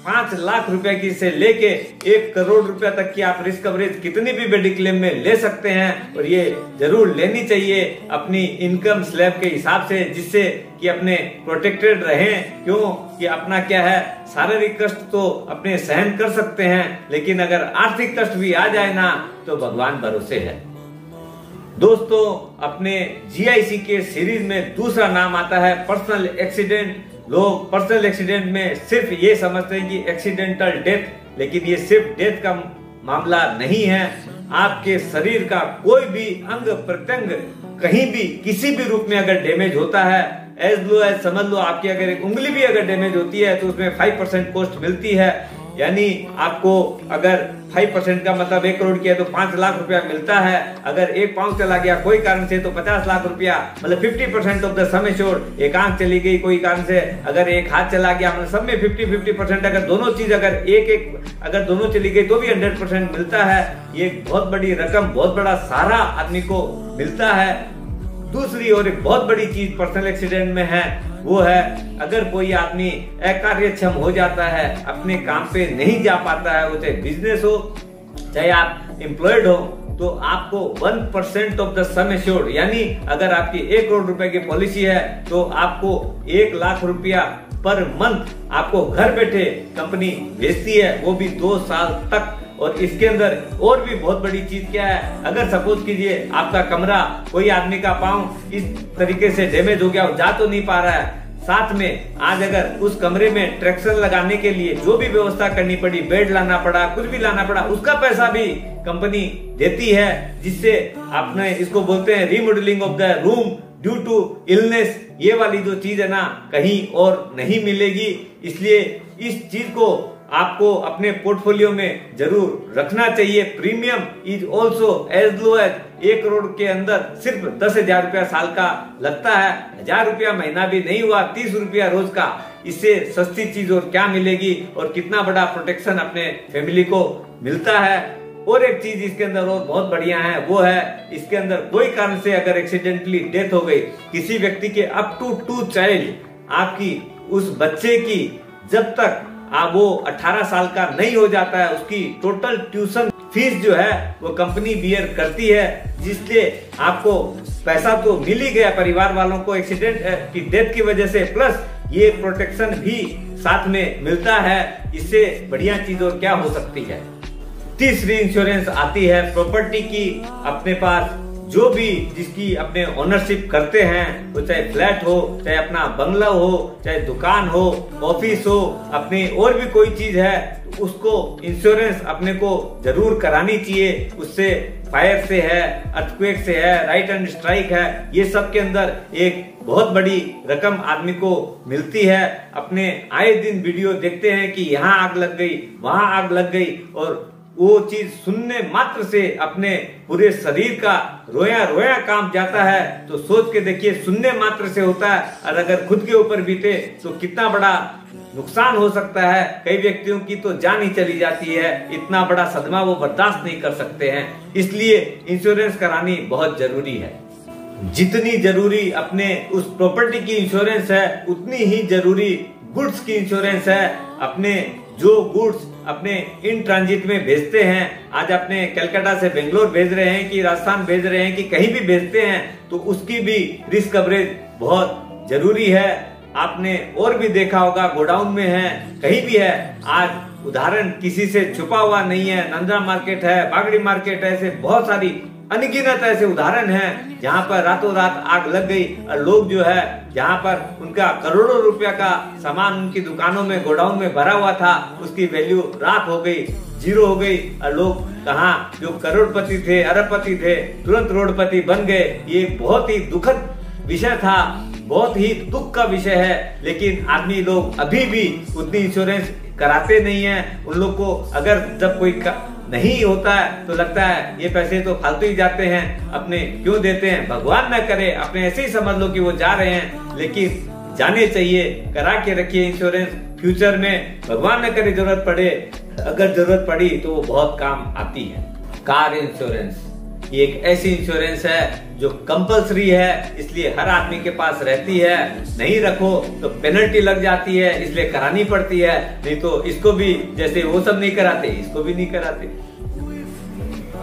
5 लाख रुपए की से लेके 1 करोड़ रुपए तक की आप रिस्क कवरेज कितनी भी मेडिक्लेम में ले सकते हैं। और ये जरूर लेनी चाहिए अपनी इनकम स्लैब के हिसाब से, जिससे कि अपने प्रोटेक्टेड रहें। क्यों कि अपना क्या है, शारीरिक कष्ट तो अपने सहन कर सकते हैं, लेकिन अगर आर्थिक कष्ट भी आ जाए ना तो भगवान भरोसे है। दोस्तों अपने GIC के सीरीज में दूसरा नाम आता है पर्सनल एक्सीडेंट। लोग पर्सनल एक्सीडेंट में सिर्फ ये समझते हैं कि एक्सीडेंटल डेथ, लेकिन ये सिर्फ डेथ का मामला नहीं है। आपके शरीर का कोई भी अंग प्रत्यंग कहीं भी किसी भी रूप में अगर डैमेज होता है, एज लो एज समझ लो आपकी अगर एक उंगली भी अगर डैमेज होती है तो उसमें 5% कॉस्ट मिलती है। यानी आपको अगर 5% का मतलब 1 करोड़ की है तो 5 लाख रुपया मिलता है। अगर एक पाँव चला गया कोई कारण से तो 50 लाख रुपया, मतलब 50% ऑफ द सम एश्योर्ड। एक आंख चली गई कोई कारण से, अगर एक हाथ चला गया, मतलब सब में 50-50%। अगर दोनों चीज अगर दोनों चली गई तो भी 100% मिलता है। ये बहुत बड़ी रकम, बहुत बड़ा सहारा आदमी को मिलता है। दूसरी और एक बहुत बड़ी चीज पर्सनल एक्सीडेंट में है, वो है अगर कोई आदमी अकार्यक्षम हो जाता है, अपने काम पे नहीं जा पाता है, वो चाहे बिजनेस हो चाहे आप एम्प्लॉयड हो, तो आपको 1% ऑफ द सम एश्योर्ड, यानी अगर आपकी 1 करोड़ रुपए की पॉलिसी है तो आपको 1 लाख रुपया पर मंथ आपको घर बैठे कंपनी भेजती है, वो भी 2 साल तक। और इसके अंदर और भी बहुत बड़ी चीज क्या है, अगर सपोज कीजिए आपका कमरा, कोई आदमी का पाँव इस तरीके से डैमेज हो गया, जा तो नहीं पा रहा है, साथ में आज अगर उस कमरे में ट्रैक्शन लगाने के लिए जो भी व्यवस्था करनी पड़ी, बेड लाना पड़ा, कुछ भी लाना पड़ा, उसका पैसा भी कंपनी देती है, जिससे आपने इसको बोलते हैं remodelling of the room due to illness. ये वाली जो चीज है ना, कहीं और नहीं मिलेगी। इसलिए इस चीज को आपको अपने पोर्टफोलियो में जरूर रखना चाहिए। Premium is also as low as 1 crore के अंदर सिर्फ 10,000 रुपया साल का लगता है। 1,000 रुपया महीना भी नहीं हुआ, 30 रुपया रोज का। इससे सस्ती चीज और क्या मिलेगी, और कितना बड़ा प्रोटेक्शन अपने फैमिली को मिलता है। और एक चीज इसके अंदर और बहुत बढ़िया है, वो है इसके अंदर कोई कारण से अगर एक्सीडेंटली डेथ हो गई किसी व्यक्ति के, अप टू 2 चाइल्ड, आपकी उस बच्चे की जब तक वो 18 साल का नहीं हो जाता है, उसकी टोटल ट्यूशन फीस जो है वो कंपनी बियर करती है, जिससे आपको पैसा तो मिल ही गया परिवार वालों को एक्सीडेंट की डेथ की वजह से, प्लस ये प्रोटेक्शन भी साथ में मिलता है। इससे बढ़िया चीज और क्या हो सकती है। तीसरी इंश्योरेंस आती है प्रॉपर्टी की। अपने पास जो भी जिसकी अपने ओनरशिप करते हैं, वो चाहे फ्लैट हो, चाहे अपना बंगला हो, चाहे दुकान हो, ऑफिस हो, अपनी और भी कोई चीज है, तो उसको इंश्योरेंस अपने को जरूर करानी चाहिए। उससे फायर से है, अर्थक्वेक से है, राइट एंड स्ट्राइक है, ये सब के अंदर एक बहुत बड़ी रकम आदमी को मिलती है। अपने आए दिन वीडियो देखते हैं कि यहाँ आग लग गई, वहां आग लग गई, और वो चीज सुनने मात्र से अपने पूरे शरीर का रोया रोया कांप जाता है। तो सोच के देखिए, सुनने मात्र से होता है, और अगर खुद के ऊपर बीते तो कितना बड़ा नुकसान हो सकता है। कई व्यक्तियों की तो जान ही चली जाती है, इतना बड़ा सदमा वो बर्दाश्त नहीं कर सकते हैं। इसलिए इंश्योरेंस करानी बहुत जरूरी है। जितनी जरूरी अपने उस प्रॉपर्टी की इंश्योरेंस है, उतनी ही जरूरी गुड्स की इंश्योरेंस है। अपने जो गुड्स अपने इन ट्रांजिट में भेजते हैं, आज अपने कलकत्ता से बेंगलोर भेज रहे हैं कि राजस्थान भेज रहे हैं कि कहीं भी भेजते हैं, तो उसकी भी रिस्क कवरेज बहुत जरूरी है। आपने और भी देखा होगा, गोडाउन में है, कहीं भी है, आज उदाहरण किसी से छुपा हुआ नहीं है। नंदा मार्केट है, बागड़ी मार्केट है, ऐसे बहुत सारी अनगिनत ऐसे उदाहरण हैं जहां पर रातों रात आग लग गई, और लोग जो है जहां पर उनका करोड़ों रुपया का सामान उनकी दुकानों में गोडाउन में भरा हुआ था, उसकी वैल्यू रात हो गई, जीरो हो गई, और लोग कहाँ जो करोड़पति थे, अरबपति थे, तुरंत रोडपति बन गए। ये बहुत ही दुखद विषय था, बहुत ही दुख का विषय है। लेकिन आदमी लोग अभी भी उतनी इंश्योरेंस कराते नहीं है। उन लोग को अगर जब कोई नहीं होता है तो लगता है ये पैसे तो फालतू ही जाते हैं, अपने क्यों देते हैं, भगवान न करे, अपने ऐसे ही समझ लो कि वो जा रहे हैं। लेकिन जाने चाहिए, करा के रखिए इंश्योरेंस, फ्यूचर में भगवान न करे जरूरत पड़े, अगर जरूरत पड़ी तो वो बहुत काम आती है। कार इंश्योरेंस ये एक ऐसी इंश्योरेंस है जो कंपलसरी है, इसलिए हर आदमी के पास रहती है। नहीं रखो तो पेनल्टी लग जाती है, इसलिए करानी पड़ती है। नहीं तो इसको भी, जैसे वो सब नहीं कराते, इसको भी नहीं कराते।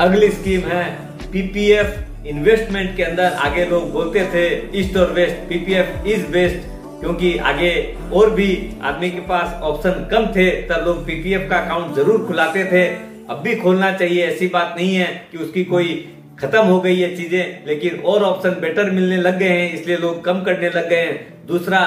अगली स्कीम है पीपीएफ इन्वेस्टमेंट के अंदर। आगे लोग बोलते थे ईस्ट और वेस्ट, पीपीएफ इज बेस्ट, क्योंकि आगे और भी आदमी के पास ऑप्शन कम थे, तब लोग पीपीएफ का अकाउंट जरूर खुलाते थे। अब भी खोलना चाहिए, ऐसी बात नहीं है कि उसकी कोई खत्म हो गई है चीजें, लेकिन और ऑप्शन बेटर मिलने लग गए हैं, इसलिए लोग कम करने लग गए हैं। दूसरा,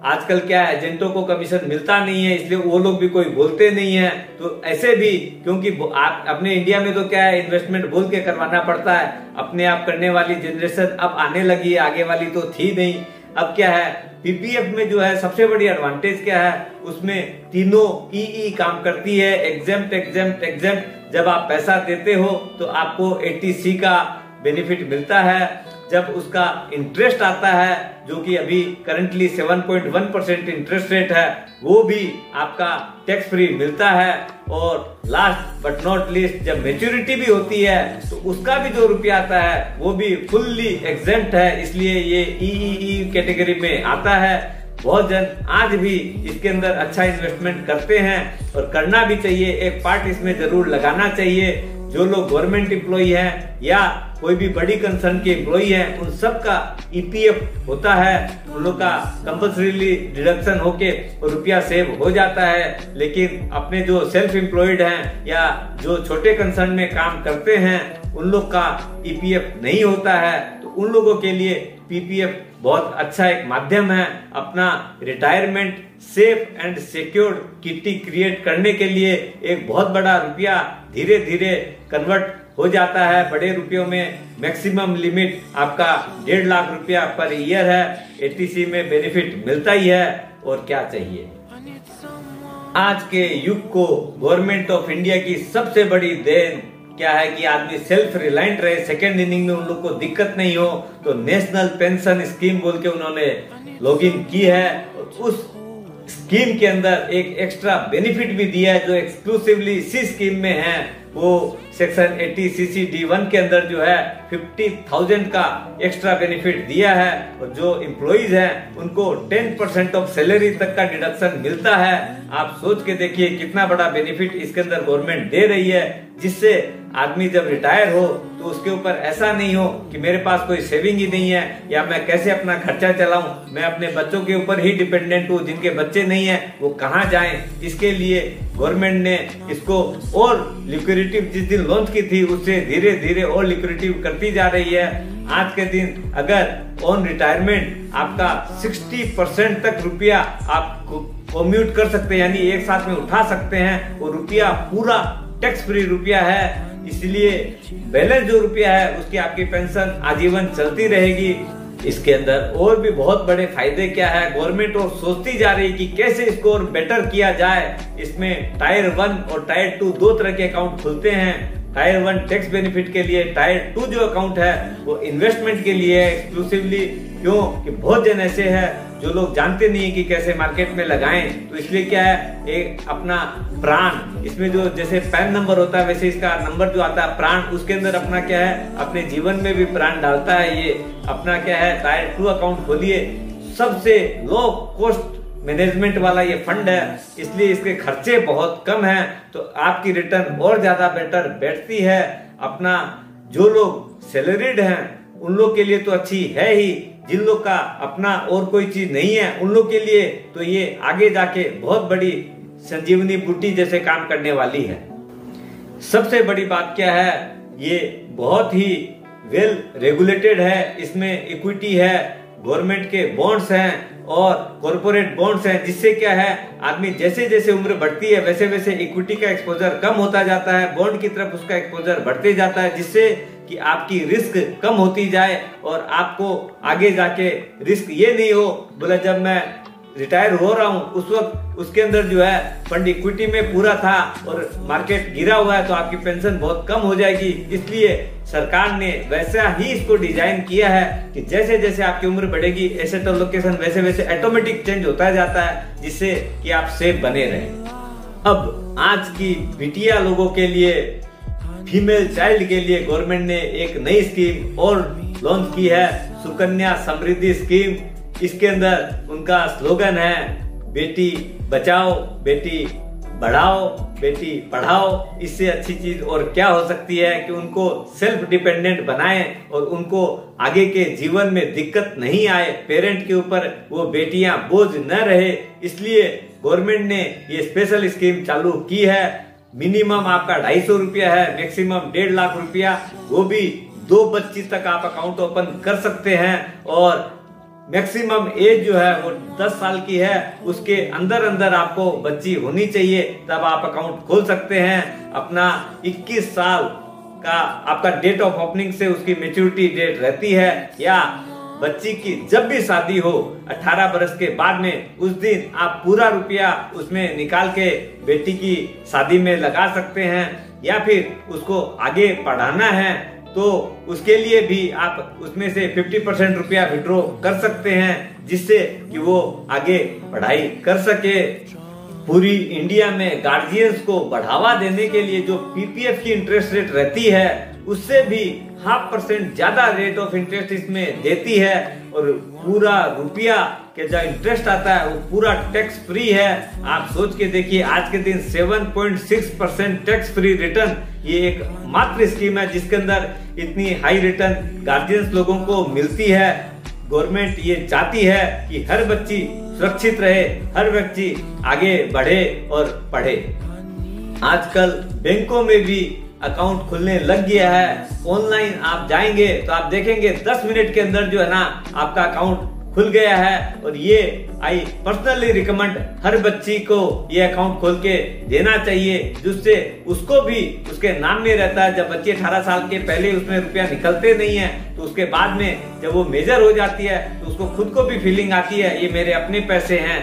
आजकल क्या है, एजेंटों को कमीशन मिलता नहीं है, इसलिए वो लोग भी कोई बोलते नहीं है। तो ऐसे भी, क्योंकि अपने इंडिया में तो क्या है, इन्वेस्टमेंट बोल के करवाना पड़ता है। अपने आप करने वाली जनरेशन अब आने लगी है, आगे वाली तो थी नहीं। अब क्या है, पीपीएफ में जो है सबसे बड़ी एडवांटेज क्या है, उसमें तीनों ई काम करती है, एग्जेम्प्ट एग्जेम्प्ट एग्जेम्प्ट। जब आप पैसा देते हो तो आपको 80C का बेनिफिट मिलता है। जब उसका इंटरेस्ट आता है, जो कि अभी करंटली 7.1% इंटरेस्ट रेट है, वो भी आपका टैक्स फ्री मिलता है। और लास्ट बट नॉट लीस्ट, जब मेच्योरिटी भी होती है तो उसका भी जो रुपया आता है वो भी फुल्ली एग्जेम्प्ट है, इसलिए ये ई कैटेगरी में आता है। बहुत जन आज भी इसके अंदर अच्छा इन्वेस्टमेंट करते हैं और करना भी चाहिए। एक पार्ट इसमें जरूर लगाना चाहिए। जो लोग गवर्नमेंट एम्प्लॉई हैं या कोई भी बड़ी कंसर्न के एम्प्लॉई हैं, उन सब का ईपीएफ होता है, उन लोग का कंपल्सरीली डिडक्शन होके रुपया सेव हो जाता है। लेकिन अपने जो सेल्फ एम्प्लॉयड हैं या जो छोटे कंसर्न में काम करते हैं, उन लोग का ईपीएफ नहीं होता है। तो उन लोगों के लिए पीपीएफ बहुत अच्छा एक माध्यम है अपना retirement safe and secured kitty create करने के लिए। एक बहुत बड़ा रुपया धीरे धीरे कन्वर्ट हो जाता है बड़े रुपयों में। मैक्सिमम लिमिट आपका 1.5 लाख रुपया पर ईयर है। 80C में बेनिफिट मिलता ही है, और क्या चाहिए। आज के युग को गवर्नमेंट ऑफ इंडिया की सबसे बड़ी देन क्या है कि आदमी सेल्फ रिलायंट रहे, सेकेंड इनिंग में उन लोग को दिक्कत नहीं हो। तो नेशनल पेंशन स्कीम बोल के उन्होंने लॉगिन की है। उस स्कीम के अंदर एक एक्स्ट्रा बेनिफिट भी दिया है जो एक्सक्लूसिवली इसी स्कीम में है। वो सेक्शन 80CC(d)(1) के अंदर जो है 50,000 का एक्स्ट्रा बेनिफिट दिया है। और जो एम्प्लॉइज हैं उनको 10% ऑफ सैलरी तक का डिडक्शन मिलता है। आप सोच के देखिए कितना बड़ा बेनिफिट इसके अंदर गवर्नमेंट दे रही है, जिससे आदमी जब रिटायर हो तो उसके ऊपर ऐसा नहीं हो कि मेरे पास कोई सेविंग ही नहीं है या मैं कैसे अपना खर्चा चलाऊं, मैं अपने बच्चों के ऊपर ही डिपेंडेंट हूँ। जिनके बच्चे नहीं है वो कहाँ जाएं। इसके लिए गवर्नमेंट ने इसको और लिक्विडिटी जिस दिन लॉन्च की थी उससे धीरे धीरे और लिक्विडिटी करती जा रही है। आज के दिन अगर ऑन रिटायरमेंट आपका 60% तक रुपया आप कम्यूट कर सकते हैं, यानी एक साथ में उठा सकते हैं। वो रुपया पूरा टैक्स फ्री रुपया है, इसलिए बैलेंस जो रुपया है उसकी आपकी पेंशन आजीवन चलती रहेगी। इसके अंदर और भी बहुत बड़े फायदे क्या है, गवर्नमेंट और सोचती जा रही है कि कैसे इसको और बेटर किया जाए। इसमें टायर 1 और टायर 2 दो तरह के अकाउंट खुलते हैं। टायर 1 टैक्स बेनिफिट के लिए, टायर 2 जो अकाउंट है वो इन्वेस्टमेंट के लिए है एक्सक्लूसिवली। क्यों कि बहुत जन ऐसे हैं जो लोग जानते नहीं है कि कैसे मार्केट में लगाएं। तो इसलिए क्या है, एक अपना प्राण, इसमें जो जैसे पैन नंबर होता है वैसे इसका नंबर जो आता है प्राण, उसके अंदर अपना क्या है, अपने जीवन में भी प्राण डालता है। ये अपना क्या है, टायर 2 अकाउंट खोलिए। सबसे लो कॉस्ट मैनेजमेंट वाला ये फंड है, इसलिए इसके खर्चे बहुत कम हैं, तो आपकी रिटर्न और ज्यादा बेटर बैठती है। अपना जो लोग सैलरीड हैं उन लोग के लिए तो अच्छी है ही, जिन लोग का अपना और कोई चीज नहीं है उन लोग के लिए तो ये आगे जाके बहुत बड़ी संजीवनी बूटी जैसे काम करने वाली है। सबसे बड़ी बात क्या है, ये बहुत ही वेल रेगुलेटेड है। इसमें इक्विटी है, गवर्नमेंट के बॉन्ड्स हैं और कॉर्पोरेट बॉन्ड्स हैं, जिससे क्या है आदमी जैसे जैसे उम्र बढ़ती है वैसे वैसे इक्विटी का एक्सपोजर कम होता जाता है, बॉन्ड की तरफ उसका एक्सपोजर बढ़ते जाता है, जिससे कि आपकी रिस्क कम होती जाए और आपको आगे जाके रिस्क ये नहीं हो बोला जब मैं रिटायर हो रहा हूं उस वक्त उसके अंदर जो है फंड इक्विटी में पूरा था और मार्केट गिरा हुआ है तो आपकी पेंशन बहुत कम हो जाएगी। इसलिए सरकार ने वैसा ही इसको डिजाइन किया है कि जैसे जैसे आपकी उम्र बढ़ेगी एसेट एलोकेशन वैसे वैसे ऑटोमेटिक चेंज होता जाता है, जिससे कि आप सेफ बने रहें। अब आज की बिटिया लोगों के लिए, फीमेल चाइल्ड के लिए गवर्नमेंट ने एक नई स्कीम और लॉन्च की है, सुकन्या समृद्धि स्कीम। इसके अंदर उनका स्लोगन है बेटी बचाओ बेटी बढ़ाओ बेटी पढ़ाओ। इससे अच्छी चीज और क्या हो सकती है कि उनको सेल्फ डिपेंडेंट बनाए और उनको आगे के जीवन में दिक्कत नहीं आए, पेरेंट के ऊपर वो बेटियां बोझ न रहे। इसलिए गवर्नमेंट ने ये स्पेशल स्कीम चालू की है। मिनिमम आपका 250 रुपया है, मैक्सिमम 1.5 लाख रुपया, वो भी 2 बच्ची तक आप अकाउंट ओपन कर सकते हैं। और मैक्सिमम एज जो है वो 10 साल की है, उसके अंदर अंदर आपको बच्ची होनी चाहिए, तब आप अकाउंट खोल सकते हैं। अपना 21 साल का आपका डेट ऑफ ओपनिंग से उसकी मेच्योरिटी डेट रहती है, या बच्ची की जब भी शादी हो 18 बरस के बाद में, उस दिन आप पूरा रुपया उसमें निकाल के बेटी की शादी में लगा सकते हैं, या फिर उसको आगे पढ़ाना है तो उसके लिए भी आप उसमें से 50% रुपया विड्रॉ कर सकते हैं, जिससे कि वो आगे पढ़ाई कर सके। पूरी इंडिया में गार्जियंस को बढ़ावा देने के लिए जो पीपीएफ की इंटरेस्ट रेट रहती है उससे भी 0.5% ज्यादा रेट ऑफ इंटरेस्ट इसमें देती है, और पूरा रुपया के जो इंटरेस्ट आता है वो पूरा टैक्स फ्री है। आप सोच के देखिए, आज के दिन 7.6% टैक्स फ्री रिटर्न, ये एक मात्र स्कीम है जिसके अंदर इतनी हाई रिटर्न गार्जियंस लोगों को मिलती है। गवर्नमेंट ये चाहती है कि हर बच्ची सुरक्षित रहे, हर बच्ची आगे बढ़े और पढ़े। आजकल बैंकों में भी अकाउंट खुलने लग गया है। ऑनलाइन आप जाएंगे तो आप देखेंगे 10 मिनट के अंदर जो है ना आपका अकाउंट खुल गया है, और ये आई पर्सनली रिकमेंड हर बच्ची को ये अकाउंट खोल के देना चाहिए, जिससे उसको भी उसके नाम में रहता है। जब बच्ची 18 साल के पहले उसमें रुपया निकलते नहीं है तो उसके बाद में जब वो मेजर हो जाती है तो उसको खुद को भी फीलिंग आती है ये मेरे अपने पैसे हैं,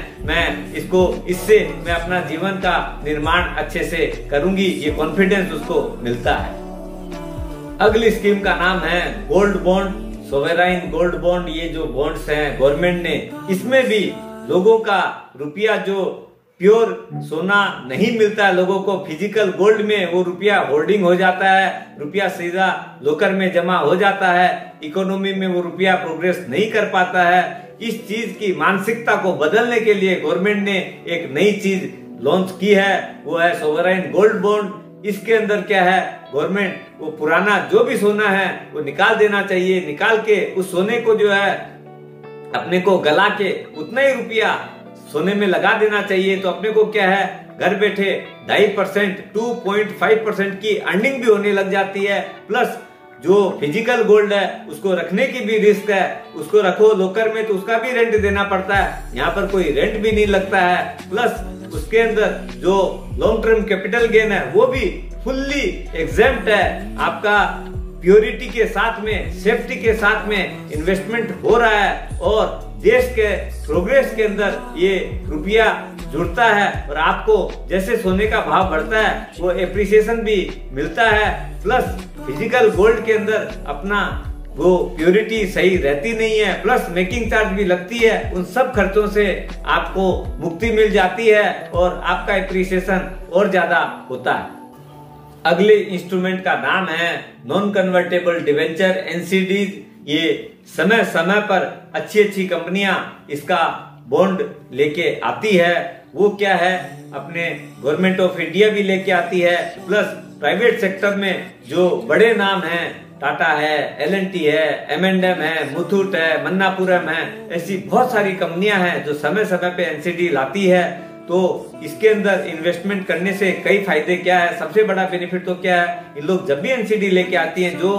इससे मैं अपना जीवन का निर्माण अच्छे से करूंगी, ये कॉन्फिडेंस उसको मिलता है। अगली स्कीम का नाम है gold bond, sovereign gold bond. ये जो बॉन्ड्स हैं गवर्नमेंट ने, इसमें भी लोगों का रुपया जो प्योर सोना नहीं मिलता है, लोगों को फिजिकल गोल्ड में वो रुपया होल्डिंग हो जाता है, रुपया सीधा लॉकर में जमा हो जाता है, इकोनॉमी में वो रुपया प्रोग्रेस नहीं कर पाता है। इस चीज की मानसिकता को बदलने के लिए गवर्नमेंट ने एक नई चीज लॉन्च की है, वो है सोवरेन गोल्ड बॉन्ड। इसके अंदर क्या है, गवर्नमेंट वो पुराना जो भी सोना है वो निकाल देना चाहिए, निकाल के उस सोने को जो है अपने को गला के उतना ही रुपया सोने में लगा देना चाहिए। तो अपने को क्या है, घर बैठे 2.5% 2.5% की अर्निंग भी होने लग जाती है। प्लस जो फिजिकल गोल्ड है उसको रखने की भी रिस्क है, उसको रखो लॉकर में तो उसका भी रेंट देना पड़ता है, यहाँ पर कोई रेंट भी नहीं लगता है। प्लस उसके अंदर जो लॉन्ग टर्म कैपिटल गेन है वो भी फुल्ली एग्जेम्प्ट है। आपका प्योरिटी के साथ में, सेफ्टी के साथ में इन्वेस्टमेंट हो रहा है, और देश के प्रोग्रेस के अंदर ये रुपया जुड़ता है, और आपको जैसे सोने का भाव बढ़ता है वो एप्रिसिएशन भी मिलता है। प्लस फिजिकल गोल्ड के अंदर अपना वो प्योरिटी सही रहती नहीं है, प्लस मेकिंग चार्ज भी लगती है, उन सब खर्चों से आपको मुक्ति मिल जाती है और आपका एप्रिसिएशन और ज्यादा होता है। अगले इंस्ट्रूमेंट का नाम है नॉन कन्वर्टेबल डिवेंचर, एनसीडी। ये समय समय पर अच्छी अच्छी कंपनियां इसका बॉन्ड लेके आती है। वो क्या है, अपने गवर्नमेंट ऑफ इंडिया भी लेके आती है, प्लस प्राइवेट सेक्टर में जो बड़े नाम हैं, टाटा है, L&T है, M&M है, मुथूट है, मन्नापुरम है, ऐसी बहुत सारी कंपनियां हैं जो समय समय पे एनसीडी लाती है। तो इसके अंदर इन्वेस्टमेंट करने से कई फायदे क्या है, सबसे बड़ा बेनिफिट तो क्या है, इन लोग जब भी एनसीडी लेके आती हैं, जो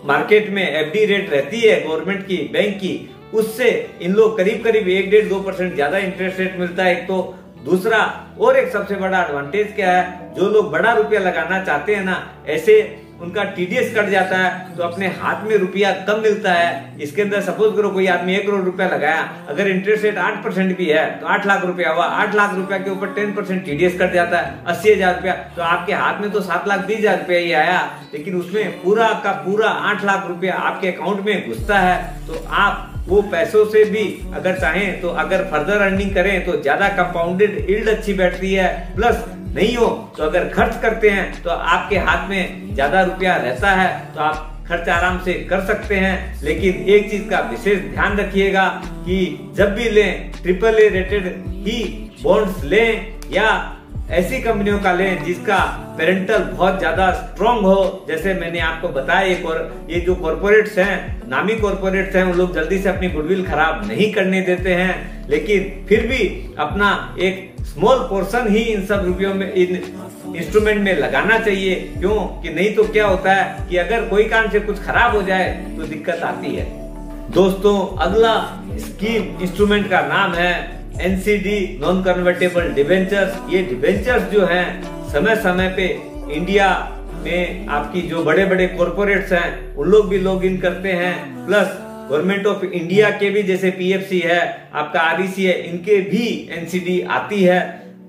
मार्केट में एफडी रेट रहती है गवर्नमेंट की, बैंक की, उससे इन लोग करीब करीब 1-1.5% ज्यादा इंटरेस्ट रेट मिलता है। एक तो दूसरा और एक सबसे बड़ा एडवांटेज क्या है, जो लोग बड़ा रुपया लगाना चाहते हैं ना, ऐसे उनका टीडीएस कट जाता है तो अपने हाथ में रुपया कम मिलता है। इसके अंदर सपोज करो कोई आदमी 1 करोड़ रुपया लगाया, अगर इंटरेस्ट रेट 8% भी है तो 8 लाख रुपया हुआ, 8 लाख रुपया के ऊपर 10% टीडीएस कट जाता है, 80,000 रुपया, तो आपके हाथ में तो 7,20,000 रुपया ही आया, लेकिन उसमें पूरा का पूरा 8 लाख रुपया आपके अकाउंट में घुसता है। तो आप वो पैसों से भी अगर चाहें तो अगर फर्दर अर्निंग करें तो ज्यादा कंपाउंडेड यील्ड अच्छी बैठती है। प्लस नहीं हो तो अगर खर्च करते हैं तो आपके हाथ में ज्यादा रुपया रहता है तो आप खर्च आराम से कर सकते हैं। लेकिन एक चीज का विशेष ध्यान रखिएगा कि जब भी लें AAA रेटेड ही बॉन्ड्स लें, या ऐसी कंपनियों का लें जिसका पेरेंटल बहुत ज्यादा स्ट्रॉन्ग हो। जैसे मैंने आपको बताया, एक और ये जो कॉर्पोरेट्स हैं, नामी कॉर्पोरेट्स हैं, उन लोग जल्दी से अपनी गुडविल खराब नहीं करने देते हैं, लेकिन फिर भी अपना एक स्मॉल पोर्शन ही इन सब रुपयों में, इन इंस्ट्रूमेंट में लगाना चाहिए। क्यों कि नहीं तो क्या होता है कि अगर कोई काम से कुछ खराब हो जाए तो दिक्कत आती है। दोस्तों, अगला स्कीम इंस्ट्रूमेंट का नाम है एनसीडी, नॉन कन्वर्टेबल डिवेंचर्स। ये डिवेंचर्स जो हैं समय समय पे इंडिया में आपकी जो बड़े बड़े कॉर्पोरेट्स हैं उन लोग भी लॉग इन करते हैं। प्लस गवर्नमेंट ऑफ इंडिया के भी जैसे पीएफसी है, आपका आरईसी है, इनके भी एनसीडी आती है।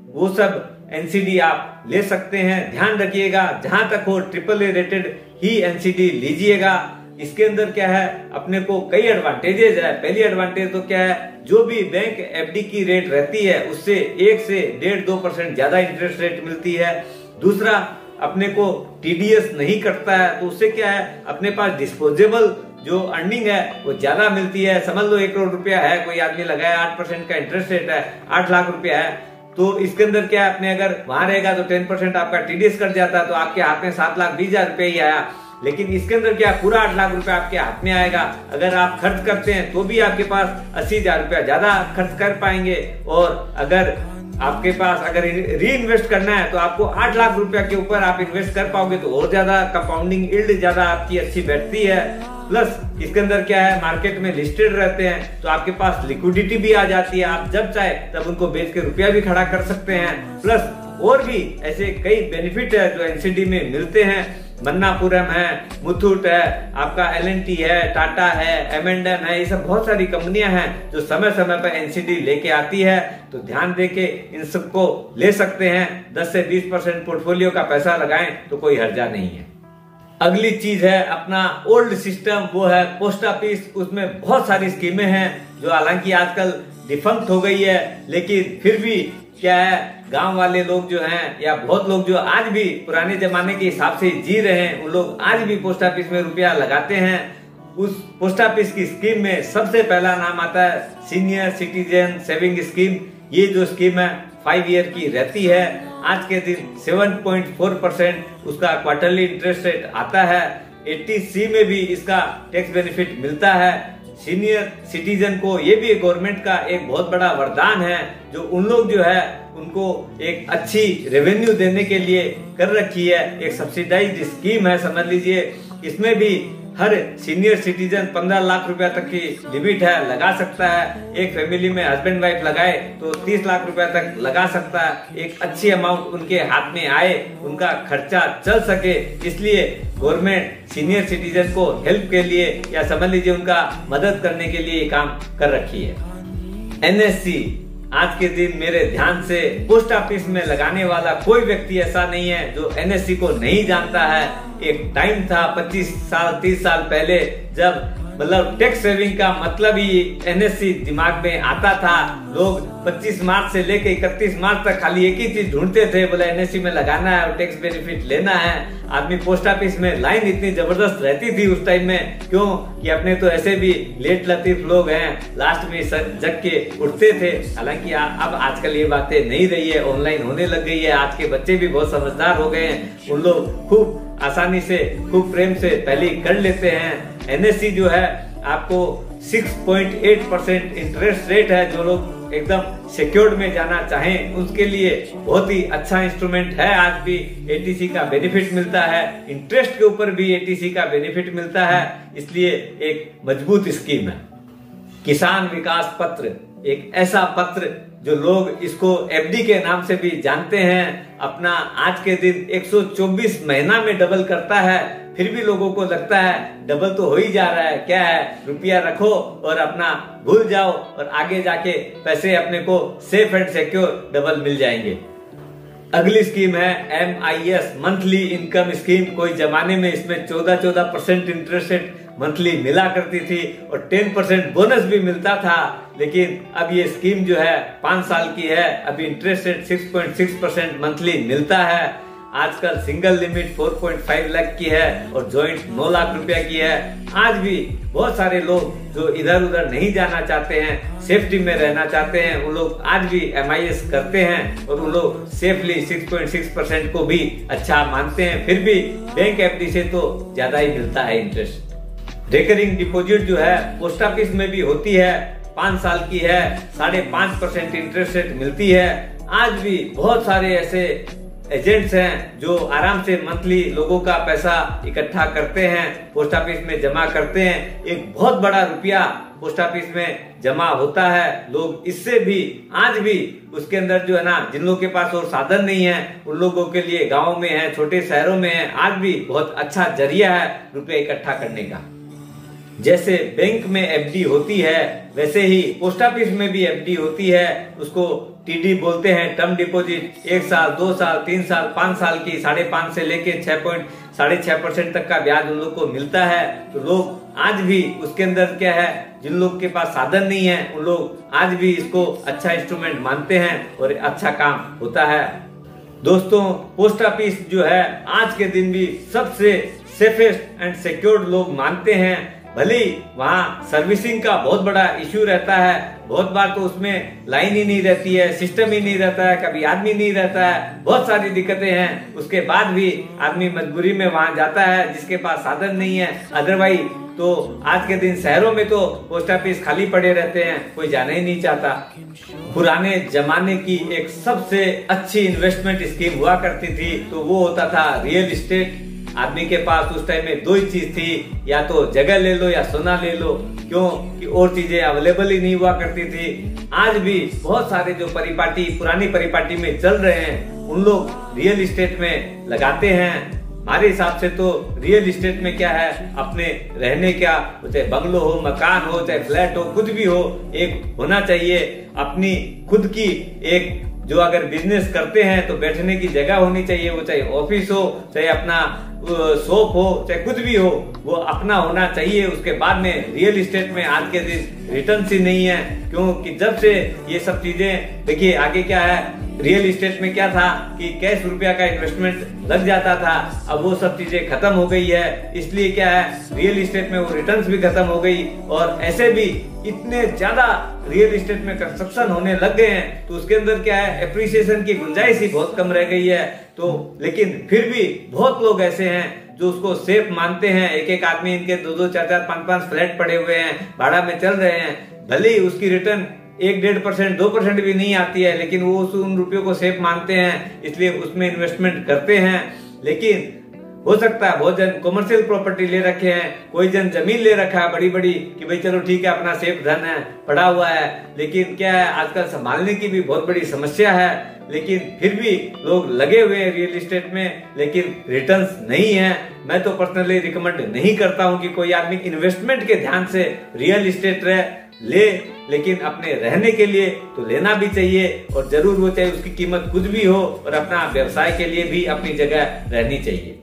वो सब एनसीडी आप ले सकते हैं। ध्यान रखिएगा, जहां तक हो AAA रेटेड ही एनसीडी लीजिएगा। इसके अंदर क्या है, अपने को कई एडवांटेजेस है। पहली एडवांटेज तो क्या है, जो भी बैंक एफडी की रेट रहती है उससे 1 से 1.5-2% ज्यादा इंटरेस्ट रेट मिलती है। दूसरा, अपने को टीडीएस नहीं कटता है, तो उससे क्या है, अपने पास डिस्पोजेबल जो अर्निंग है वो ज्यादा मिलती है। समझ लो 1 करोड़ रुपया है, कोई आदमी लगाया, 8% का इंटरेस्ट रेट है, 8 लाख रुपया है, तो इसके अंदर क्या है, अपने अगर वहां रहेगा तो 10% आपका टीडीएस कट जाता है, तो आपके हाथ में 7,20,000 रुपये ही आया। लेकिन इसके अंदर क्या, पूरा 8 लाख रुपया आपके हाथ में आएगा। अगर आप खर्च करते हैं तो भी आपके पास 80,000 रुपया ज्यादा खर्च कर पाएंगे। और अगर आपके पास अगर री इन्वेस्ट करना है तो आपको 8 लाख रुपया के ऊपर आप इन्वेस्ट कर पाओगे, तो और ज्यादा कंपाउंडिंग यील्ड ज्यादा आपकी अच्छी बैठती है। प्लस इसके अंदर क्या है, मार्केट में लिस्टेड रहते हैं तो आपके पास लिक्विडिटी भी आ जाती है। आप जब चाहे तब उनको बेच के रुपया भी खड़ा कर सकते हैं। प्लस और भी ऐसे कई बेनिफिट है जो एनसीडी में मिलते हैं। मन्नापुरम है, मुथूट है, आपका एलएनटी है, टाटा है, एम&एम है, ये सब बहुत सारी कंपनियां हैं जो समय समय पर एनसीडी लेके आती है। तो ध्यान देके इन सबको ले सकते हैं। 10 से 20% पोर्टफोलियो का पैसा लगाएं तो कोई हर्जा नहीं है। अगली चीज है अपना ओल्ड सिस्टम, वो है पोस्ट ऑफिस। उसमें बहुत सारी स्कीमें हैं जो हालांकि आजकल डिफंक्ट हो गई है, लेकिन फिर भी क्या है, गांव वाले लोग जो हैं या बहुत लोग जो आज भी पुराने जमाने के हिसाब से जी रहे हैं, उन लोग आज भी पोस्ट ऑफिस में रुपया लगाते हैं। उस पोस्ट ऑफिस की स्कीम में सबसे पहला नाम आता है सीनियर सिटीजन सेविंग स्कीम। ये जो स्कीम है 5 ईयर की रहती है। आज के दिन 7.4% उसका क्वार्टरली इंटरेस्ट रेट आता है। 80C में भी इसका टैक्स बेनिफिट मिलता है। सीनियर सिटीजन को ये भी गवर्नमेंट का एक बहुत बड़ा वरदान है, जो उन लोग जो है उनको एक अच्छी रेवेन्यू देने के लिए कर रखी है। एक सब्सिडाइज्ड स्कीम है, समझ लीजिए। इसमें भी हर सीनियर सिटीजन 15 लाख रुपया तक की लिमिट है, लगा सकता है। एक फैमिली में हस्बैंड वाइफ लगाए तो 30 लाख रुपया तक लगा सकता है। एक अच्छी अमाउंट उनके हाथ में आए, उनका खर्चा चल सके, इसलिए गवर्नमेंट सीनियर सिटीजन को हेल्प के लिए या समझ लीजिए उनका मदद करने के लिए काम कर रखी है। एनएससी, आज के दिन मेरे ध्यान से पोस्ट ऑफिस में लगाने वाला कोई व्यक्ति ऐसा नहीं है जो एनएससी को नहीं जानता है। एक टाइम था 25 साल 30 साल पहले, जब मतलब टैक्स सेविंग का मतलब ही एनएससी दिमाग में आता था। लोग 25 मार्च से लेकर 31 मार्च तक खाली एक ही चीज ढूंढते थे, बोला एनएससी में लगाना है और टैक्स बेनिफिट लेना है। आदमी पोस्ट ऑफिस में लाइन इतनी जबरदस्त रहती थी उस टाइम में, क्यों कि अपने तो ऐसे भी लेट लतीफ लोग हैं, लास्ट में जग के उठते थे। हालांकि अब आजकल ये बातें नहीं रही है, ऑनलाइन होने लग गई है। आज के बच्चे भी बहुत समझदार हो गए हैं, उन लोग खूब आसानी से खूब प्रेम से पहले कर लेते हैं। एनएससी जो है आपको 6.8% इंटरेस्ट रेट है। जो लोग एकदम सिक्योर्ड में जाना चाहें उसके लिए बहुत ही अच्छा इंस्ट्रूमेंट है। आज भी एटीसी का बेनिफिट मिलता है, इंटरेस्ट के ऊपर भी एटीसी का बेनिफिट मिलता है, इसलिए एक मजबूत स्कीम है। किसान विकास पत्र, एक ऐसा पत्र जो लोग इसको एफडी के नाम से भी जानते हैं, अपना आज के दिन 124 महीना में डबल करता है। फिर भी लोगों को लगता है डबल तो हो ही जा रहा है, क्या है, रुपया रखो और अपना भूल जाओ और आगे जाके पैसे अपने को सेफ एंड सिक्योर डबल मिल जाएंगे। अगली स्कीम है MIS, मंथली इनकम स्कीम। कोई जमाने में इसमें 14% इंटरेस्ट रेट मंथली मिला करती थी और 10% बोनस भी मिलता था। लेकिन अब ये स्कीम जो है 5 साल की है, अभी इंटरेस्ट रेट 6.6% मंथली मिलता है। आजकल सिंगल लिमिट 4.5 लाख की है और जॉइंट 9 लाख रुपया की है। आज भी बहुत सारे लोग जो इधर उधर नहीं जाना चाहते हैं, सेफ्टी में रहना चाहते हैं, उन लोग आज भी MIS करते हैं और उन लोग सेफली 6.6% को भी अच्छा मानते हैं। फिर भी बैंक एफडी से तो ज्यादा ही मिलता है इंटरेस्ट। रिकरिंग डिपॉजिट जो है पोस्ट ऑफिस में भी होती है, 5 साल की है, 5.5% इंटरेस्ट रेट मिलती है। आज भी बहुत सारे ऐसे एजेंट्स हैं जो आराम से मंथली लोगों का पैसा इकट्ठा करते हैं, पोस्ट ऑफिस में जमा करते हैं। एक बहुत बड़ा रुपया पोस्ट ऑफिस में जमा होता है। लोग इससे भी आज भी उसके अंदर जो है ना, जिन लोगों के पास और साधन नहीं है उन लोगों के लिए, गाँव में है, छोटे शहरों में है, आज भी बहुत अच्छा जरिया है रुपया इकट्ठा करने का। जैसे बैंक में एफडी होती है वैसे ही पोस्ट ऑफिस में भी एफडी होती है। उसको टीडी बोलते हैं, टर्म डिपॉजिट। 1 साल, 2 साल, 3 साल, 5 साल की 5.5 से लेके 6.6% तक का ब्याज उन लोग को मिलता है। तो लोग आज भी उसके अंदर क्या है, जिन लोग के पास साधन नहीं है उन लोग आज भी इसको अच्छा इंस्ट्रूमेंट मानते हैं और अच्छा काम होता है। दोस्तों, पोस्ट ऑफिस जो है आज के दिन भी सबसे सेफेस्ट एंड सिक्योर्ड लोग मानते हैं। भले वहाँ सर्विसिंग का बहुत बड़ा इश्यू रहता है, बहुत बार तो उसमें लाइन ही नहीं रहती है, सिस्टम ही नहीं रहता है, कभी आदमी नहीं रहता है, बहुत सारी दिक्कतें हैं। उसके बाद भी आदमी मजबूरी में वहाँ जाता है जिसके पास साधन नहीं है। अदरवाइज तो आज के दिन शहरों में तो पोस्ट ऑफिस खाली पड़े रहते हैं, कोई जाना ही नहीं चाहता। पुराने जमाने की एक सबसे अच्छी इन्वेस्टमेंट स्कीम हुआ करती थी तो वो होता था रियल एस्टेट। आदमी के पास उस टाइम में 2 ही चीज थी, या तो जगह ले लो या सोना ले लो, क्यों कि और चीजें अवेलेबल ही नहीं हुआ करती थी। आज भी बहुत सारे जो परिपाटी पुरानी परिपाटी में चल रहे हैं उन लोग रियल एस्टेट में लगाते हैं। हमारे हिसाब से तो रियल एस्टेट में क्या है, अपने रहने का, चाहे बंगलो हो, मकान हो, चाहे फ्लैट हो, कुछ भी हो, एक होना चाहिए अपनी खुद की एक, जो अगर बिजनेस करते हैं तो बैठने की जगह होनी चाहिए। वो चाहे ऑफिस हो, चाहे अपना शॉप हो, चाहे कुछ भी हो, वो अपना होना चाहिए। उसके बाद में रियल एस्टेट में आज के दिन रिटर्न ही नहीं है, क्योंकि जब से ये सब चीजें, देखिए आगे क्या है, रियल एस्टेट में क्या था कि कैश रुपया का इन्वेस्टमेंट लग जाता था, अब वो सब चीजें खत्म हो गई है। इसलिए क्या है, रियल एस्टेट में वो रिटर्न्स भी खत्म हो गई, और ऐसे भी इतने ज्यादा रियल एस्टेट में कंस्ट्रक्शन होने लग गए हैं तो उसके अंदर क्या है, एप्रिसिएशन की गुंजाइश ही बहुत कम रह गई है। तो लेकिन फिर भी बहुत लोग ऐसे हैं जो उसको सेफ मानते हैं। एक आदमी इनके 2-2, 4-4, 5-5 फ्लैट पड़े हुए हैं, भाड़ा में चल रहे हैं, भले ही उसकी रिटर्न 1-1.5%, 2% भी नहीं आती है, लेकिन वो उन रुपयों को सेफ मानते हैं, इसलिए उसमें इन्वेस्टमेंट करते हैं। लेकिन हो सकता है बहुत जन कमर्शियल प्रॉपर्टी ले रखे हैं, कोई जन जमीन ले रखा है बड़ी बड़ी कि भाई चलो ठीक है अपना सेफ धन है, पड़ा हुआ है, लेकिन क्या है आजकल संभालने की भी बहुत बड़ी समस्या है। लेकिन फिर भी लोग लगे हुए हैं रियल एस्टेट में, लेकिन रिटर्न्स नहीं है। मैं तो पर्सनली रिकमेंड नहीं करता हूं कि कोई आदमी इन्वेस्टमेंट के ध्यान से रियल एस्टेट ले, लेकिन अपने रहने के लिए तो लेना भी चाहिए, और जरूर वो चाहे उसकी कीमत कुछ भी हो, और अपना व्यवसाय के लिए भी अपनी जगह रहनी चाहिए।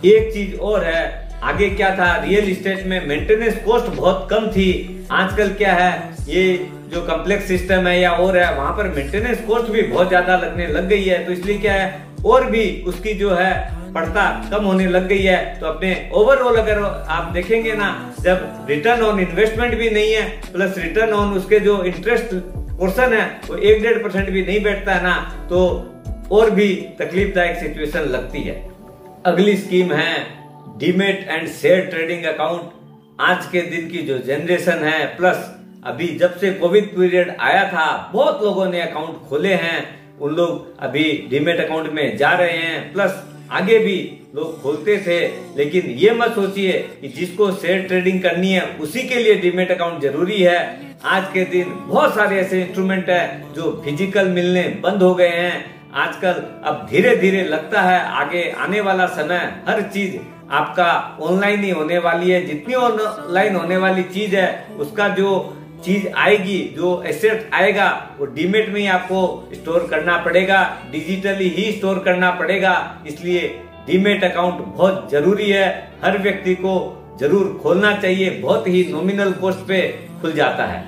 एक चीज और है, आगे क्या था, रियल एस्टेट में मेंटेनेंस कॉस्ट बहुत कम थी। आजकल क्या है, ये जो कॉम्प्लेक्स सिस्टम है या और है, वहां पर मेंटेनेंस कॉस्ट भी बहुत ज्यादा लगने लग गई है। तो इसलिए क्या है, और भी उसकी जो है पड़ता कम होने लग गई है। तो अपने ओवरऑल अगर आप देखेंगे ना, जब रिटर्न ऑन इन्वेस्टमेंट भी नहीं है, प्लस रिटर्न ऑन उसके जो इंटरेस्ट पोर्शन है वो 1-1.5% भी नहीं बैठता है ना, तो और भी तकलीफदायक सिचुएशन लगती है। अगली स्कीम है demat and share trading account. आज के दिन की जो जनरेशन है, प्लस अभी जब से कोविड पीरियड आया था बहुत लोगों ने अकाउंट खोले हैं, उन लोग अभी डीमेट अकाउंट में जा रहे हैं, प्लस आगे भी लोग खोलते थे। लेकिन ये मत सोचिए कि जिसको शेयर ट्रेडिंग करनी है उसी के लिए डीमेट अकाउंट जरूरी है। आज के दिन बहुत सारे ऐसे इंस्ट्रूमेंट है जो फिजिकल मिलने बंद हो गए हैं। आजकल अब धीरे धीरे लगता है आगे आने वाला समय हर चीज आपका ऑनलाइन ही होने वाली है। जितनी ऑनलाइन होने वाली चीज है उसका जो चीज आएगी, जो एसेट आएगा, वो डीमेट में ही आपको स्टोर करना पड़ेगा, डिजिटली ही स्टोर करना पड़ेगा। इसलिए डीमेट अकाउंट बहुत जरूरी है, हर व्यक्ति को जरूर खोलना चाहिए। बहुत ही नॉमिनल कॉस्ट पे खुल जाता है।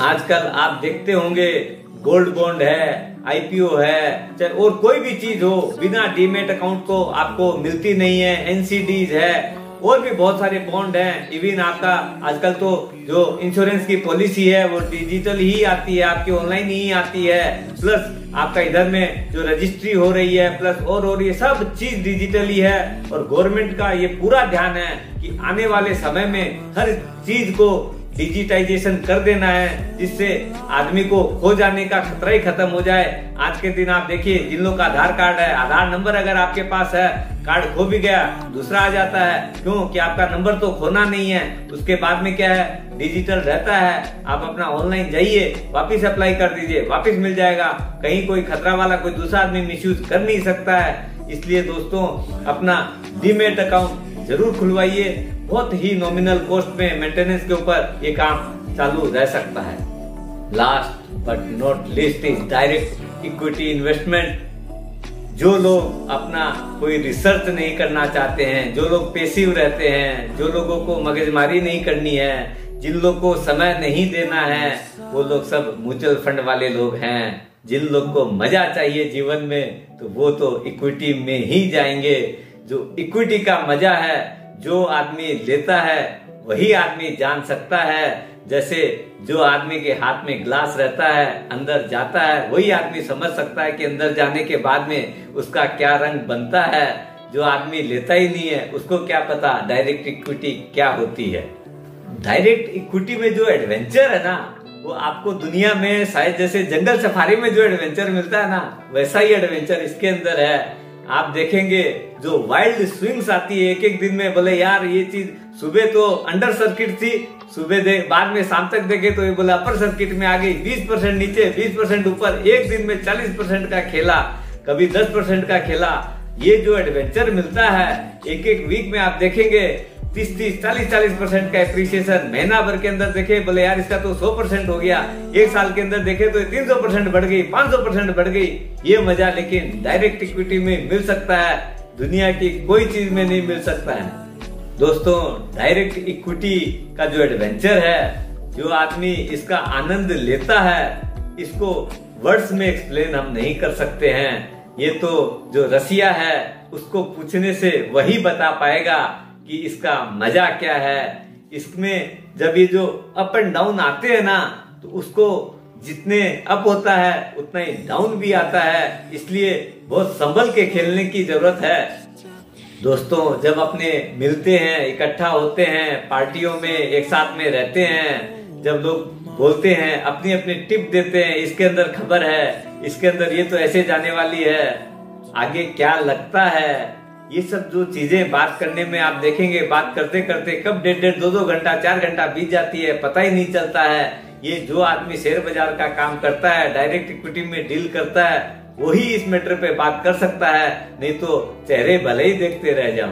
आजकल आप देखते होंगे गोल्ड बॉन्ड है, आईपीओ है, चाहे और कोई भी चीज हो, बिना डीमेट अकाउंट को आपको मिलती नहीं है। एनसीडीज है और भी बहुत सारे बॉन्ड हैं। इवन आपका आजकल तो जो इंश्योरेंस की पॉलिसी है वो डिजिटल ही आती है, आपकी ऑनलाइन ही आती है। प्लस आपका इधर में जो रजिस्ट्री हो रही है, प्लस और ये सब चीज डिजिटली है। और गवर्नमेंट का ये पूरा ध्यान है कि आने वाले समय में हर चीज को डिजिटाइजेशन कर देना है, जिससे आदमी को खो जाने का खतरा ही खत्म हो जाए। आज के दिन आप देखिए, जिन लोग का आधार कार्ड है, आधार नंबर अगर आपके पास है, कार्ड खो भी गया दूसरा आ जाता है। क्यों कि आपका नंबर तो खोना नहीं है। उसके बाद में क्या है, डिजिटल रहता है। आप अपना ऑनलाइन जाइए, वापिस अप्लाई कर दीजिए, वापिस मिल जाएगा। कहीं कोई खतरा वाला कोई दूसरा आदमी मिसयूज कर नहीं सकता है। इसलिए दोस्तों, अपना डीमेट अकाउंट जरूर खुलवाइए। बहुत ही नॉमिनल कॉस्ट में मेंटेनेंस के ऊपर ये काम चालू रह सकता है। Last but not least is direct equity investment. जो लोग अपना कोई रिसर्च नहीं करना चाहते हैं, जो लोग पैसिव रहते हैं, जो लोगों को मगजमारी नहीं करनी है, जिन लोगों को समय नहीं देना है, वो लोग सब म्यूचुअल फंड वाले लोग हैं। जिन लोग को मजा चाहिए जीवन में तो वो तो इक्विटी में ही जाएंगे। जो इक्विटी का मजा है, जो आदमी लेता है वही आदमी जान सकता है। जैसे जो आदमी के हाथ में ग्लास रहता है, अंदर जाता है, वही आदमी समझ सकता है कि अंदर जाने के बाद में उसका क्या रंग बनता है। जो आदमी लेता ही नहीं है उसको क्या पता डायरेक्ट इक्विटी क्या होती है। डायरेक्ट इक्विटी में जो एडवेंचर है ना, वो आपको दुनिया में शायद जैसे जंगल सफारी में जो एडवेंचर मिलता है ना, वैसा ही एडवेंचर इसके अंदर है। आप देखेंगे जो वाइल्ड स्विंग्स आती है एक एक दिन में, बोले यार ये चीज सुबह तो अंडर सर्किट थी, सुबह बाद में शाम तक देखे तो ये बोला अपर सर्किट में आ गई, 20% नीचे 20% ऊपर, एक दिन में 40% का खेला, कभी 10% का खेला। ये जो एडवेंचर मिलता है एक एक वीक में आप देखेंगे 30-30, 40-40% का एप्रिसिएशन। महीना भर के अंदर देखे बोले यार इसका तो 100% हो गया, एक साल के अंदर देखे तो 300% बढ़ गई, 500% बढ़ गई। ये मजा लेकिन डायरेक्ट इक्विटी में मिल सकता है, दुनिया की कोई चीज में नहीं मिल सकता है। दोस्तों, डायरेक्ट इक्विटी का जो एडवेंचर है, जो आदमी इसका आनंद लेता है, इसको वर्ड्स में एक्सप्लेन हम नहीं कर सकते हैं। ये तो जो रसिया है उसको पूछने से वही बता पाएगा कि इसका मजा क्या है। इसमें जब ये जो अप एंड डाउन आते हैं ना, तो उसको जितने अप होता है उतना ही डाउन भी आता है, इसलिए बहुत संभल के खेलने की जरूरत है। दोस्तों, जब अपने मिलते हैं, इकट्ठा होते हैं, पार्टियों में एक साथ में रहते हैं, जब लोग बोलते हैं, अपनी अपनी टिप देते हैं, इसके अंदर खबर है, इसके अंदर ये तो ऐसे जाने वाली है, आगे क्या लगता है, ये सब जो चीजें बात करने में आप देखेंगे, बात करते करते कब 1.5, 2 घंटा, 4 घंटा बीत जाती है, पता ही नहीं चलता है। ये जो आदमी शेयर बाजार का काम करता है, डायरेक्ट इक्विटी में डील करता है, वही इस मैटर पे बात कर सकता है, नहीं तो चेहरे भले ही देखते रह जाओ।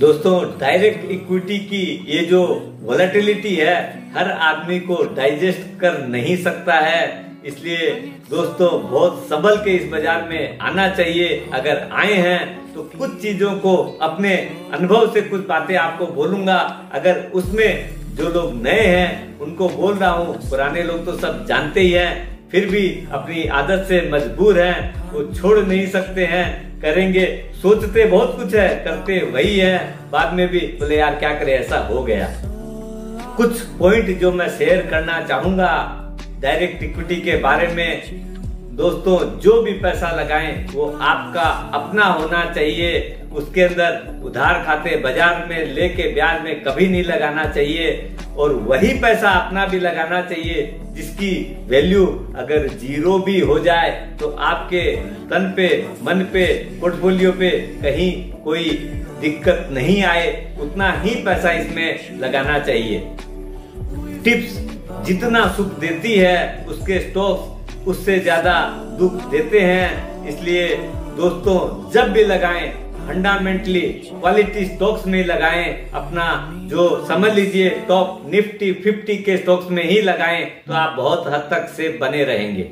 दोस्तों, डायरेक्ट इक्विटी की ये जो वॉलेटिलिटी है, हर आदमी को डाइजेस्ट कर नहीं सकता है, इसलिए दोस्तों बहुत संभल के इस बाजार में आना चाहिए। अगर आए हैं तो कुछ चीजों को अपने अनुभव से कुछ बातें आपको बोलूंगा। अगर उसमें जो लोग नए हैं उनको बोल रहा हूँ, पुराने लोग तो सब जानते ही हैं, फिर भी अपनी आदत से मजबूर हैं, वो छोड़ नहीं सकते हैं, करेंगे, सोचते बहुत कुछ है, करते वही है, बाद में भी बोले यार क्या करे, ऐसा हो गया। कुछ पॉइंट जो मैं शेयर करना चाहूंगा डायरेक्ट इक्विटी के बारे में। दोस्तों, जो भी पैसा लगाएं वो आपका अपना होना चाहिए, उसके अंदर उधार खाते बाजार में लेके ब्याज में कभी नहीं लगाना चाहिए, और वही पैसा अपना भी लगाना चाहिए जिसकी वैल्यू अगर 0 भी हो जाए तो आपके तन पे, मन पे, पोर्टफोलियो पे कहीं कोई दिक्कत नहीं आए, उतना ही पैसा इसमें लगाना चाहिए। टिप्स जितना सुख देती है उसके स्टॉक्स उससे ज्यादा दुख देते हैं, इसलिए दोस्तों जब भी लगाएं फंडामेंटली क्वालिटी स्टॉक्स में लगाएं, अपना जो समझ लीजिए टॉप निफ्टी 50 के स्टॉक्स में ही लगाएं, तो आप बहुत हद तक से बने रहेंगे।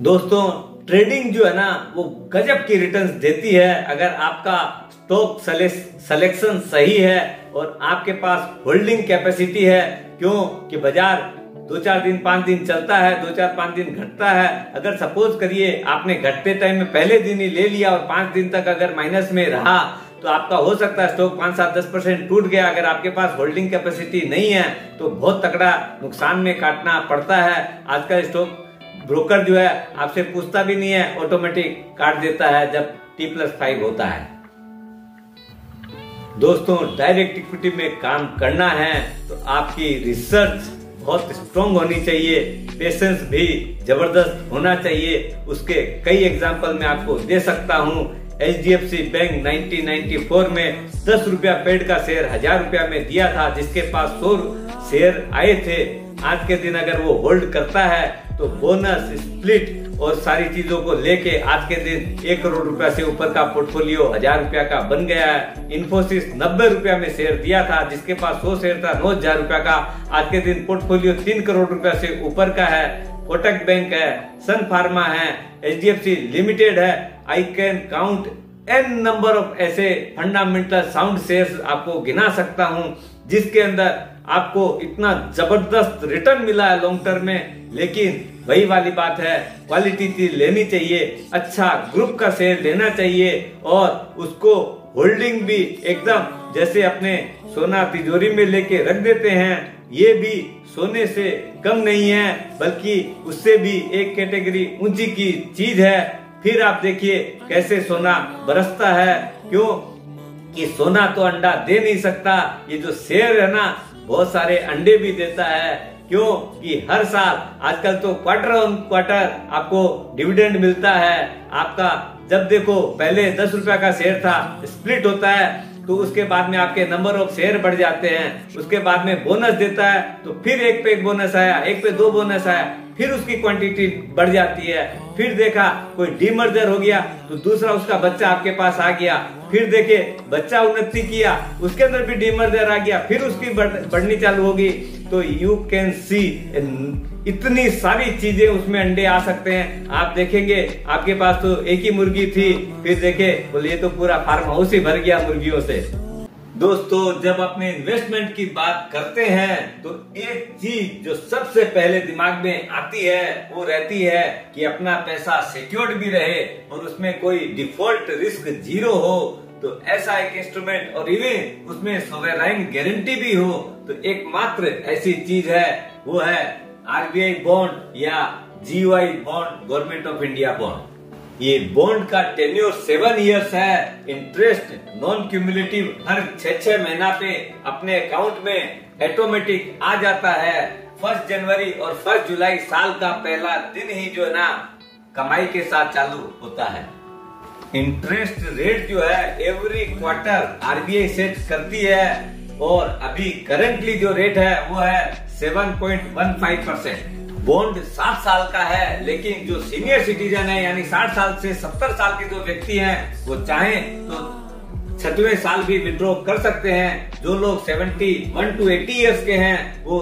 दोस्तों, ट्रेडिंग जो है ना वो गजब की रिटर्न्स देती है अगर आपका स्टॉक सिलेक्शन सही है और आपके पास होल्डिंग कैपेसिटी है। क्यों कि बाजार 2-4 दिन 5 दिन चलता है, 2-4-5 दिन घटता है। अगर सपोज करिए आपने घटते टाइम में पहले दिन ही ले लिया और 5 दिन तक अगर माइनस में रहा, तो आपका हो सकता है स्टॉक 5-7-10% टूट गया। अगर आपके पास होल्डिंग कैपेसिटी नहीं है तो बहुत तगड़ा नुकसान में काटना पड़ता है। आज का स्टॉक ब्रोकर जो है आपसे पूछता भी नहीं है, ऑटोमेटिक काट देता है जब T+5 होता है। दोस्तों, डायरेक्ट इक्विटी में काम करना है तो आपकी रिसर्च बहुत स्ट्रॉन्ग होनी चाहिए, पेशेंस भी जबरदस्त होना चाहिए। उसके कई एग्जांपल मैं आपको दे सकता हूँ। HDFC बैंक 1994 में 10 रुपया पेड का शेयर 1000 रुपया में दिया था, जिसके पास 100 शेयर आए थे। आज के दिन अगर वो होल्ड करता है तो बोनस, स्प्लिट और सारी चीजों को लेके आज के दिन 1 करोड़ रुपया से ऊपर का पोर्टफोलियो 1000 रुपया का बन गया है। इन्फोसिस 90 रुपया में शेयर दिया था, जिसके पास 100 शेयर था 9000 रुपया का, आज के दिन पोर्टफोलियो 3 करोड़ रुपया से ऊपर का है। कोटक बैंक है, सन फार्मा है, HDFC लिमिटेड है। I can count n number of ऐसे फंडामेंटल साउंड शेयर्स आपको गिना सकता हूं, जिसके अंदर आपको इतना जबरदस्त रिटर्न मिला है लॉन्ग टर्म में। लेकिन वही वाली बात है, क्वालिटी चीज लेनी चाहिए, अच्छा ग्रुप का शेयर लेना चाहिए और उसको होल्डिंग भी एकदम जैसे अपने सोना तिजोरी में लेके रख देते हैं, ये भी सोने से कम नहीं है, बल्कि उससे भी एक कैटेगरी ऊंची की चीज है। फिर आप देखिए कैसे सोना बरसता है, क्यों कि सोना तो अंडा दे नहीं सकता, ये जो शेयर है ना बहुत सारे अंडे भी देता है। क्यों कि हर साल आजकल तो क्वार्टर ऑन क्वार्टर आपको डिविडेंड मिलता है। आपका जब देखो पहले 10 रुपया का शेयर था, स्प्लिट होता है तो उसके बाद में आपके नंबर ऑफ शेयर बढ़ जाते हैं, उसके बाद में बोनस देता है तो फिर एक पे एक बोनस आया, एक पे 2 बोनस आया, फिर उसकी क्वांटिटी बढ़ जाती है। फिर देखा कोई डीमर्जर हो गया तो दूसरा उसका बच्चा आपके पास आ गया, फिर देखे बच्चा उन्नति किया, उसके अंदर भी डीमर्जर आ गया, फिर उसकी बढ़नी चालू होगी। तो यू कैन सी इतनी सारी चीजें उसमें अंडे आ सकते हैं। आप देखेंगे आपके पास तो एक ही मुर्गी थी, फिर देखे बोले ये तो पूरा फार्म हाउस ही भर गया मुर्गियों से। दोस्तों जब अपने इन्वेस्टमेंट की बात करते हैं तो एक चीज जो सबसे पहले दिमाग में आती है वो रहती है कि अपना पैसा सिक्योर्ड भी रहे और उसमें कोई डिफॉल्ट रिस्क 0 हो। तो ऐसा एक इंस्ट्रूमेंट और इवन उसमें सोवरेन गारंटी भी हो तो एकमात्र ऐसी चीज है वो है RBI बॉन्ड या GOI bond, government of India bond. ये बॉन्ड का टेन्योर 7 इयर्स है, इंटरेस्ट नॉन क्यूमुलेटिव हर 6 महीना पे अपने अकाउंट में ऑटोमेटिक आ जाता है। 1 जनवरी और 1 जुलाई साल का पहला दिन ही जो है ना कमाई के साथ चालू होता है। इंटरेस्ट रेट जो है एवरी क्वार्टर RBI सेट करती है और अभी करंटली जो रेट है वो है 7.15%। बॉन्ड 7 साल का है, लेकिन जो सीनियर सिटीजन है यानी 60 साल से 70 साल के जो व्यक्ति हैं वो चाहें तो 6वें साल भी विड्रॉ कर सकते हैं। जो लोग 71 to 80 इयर्स के हैं वो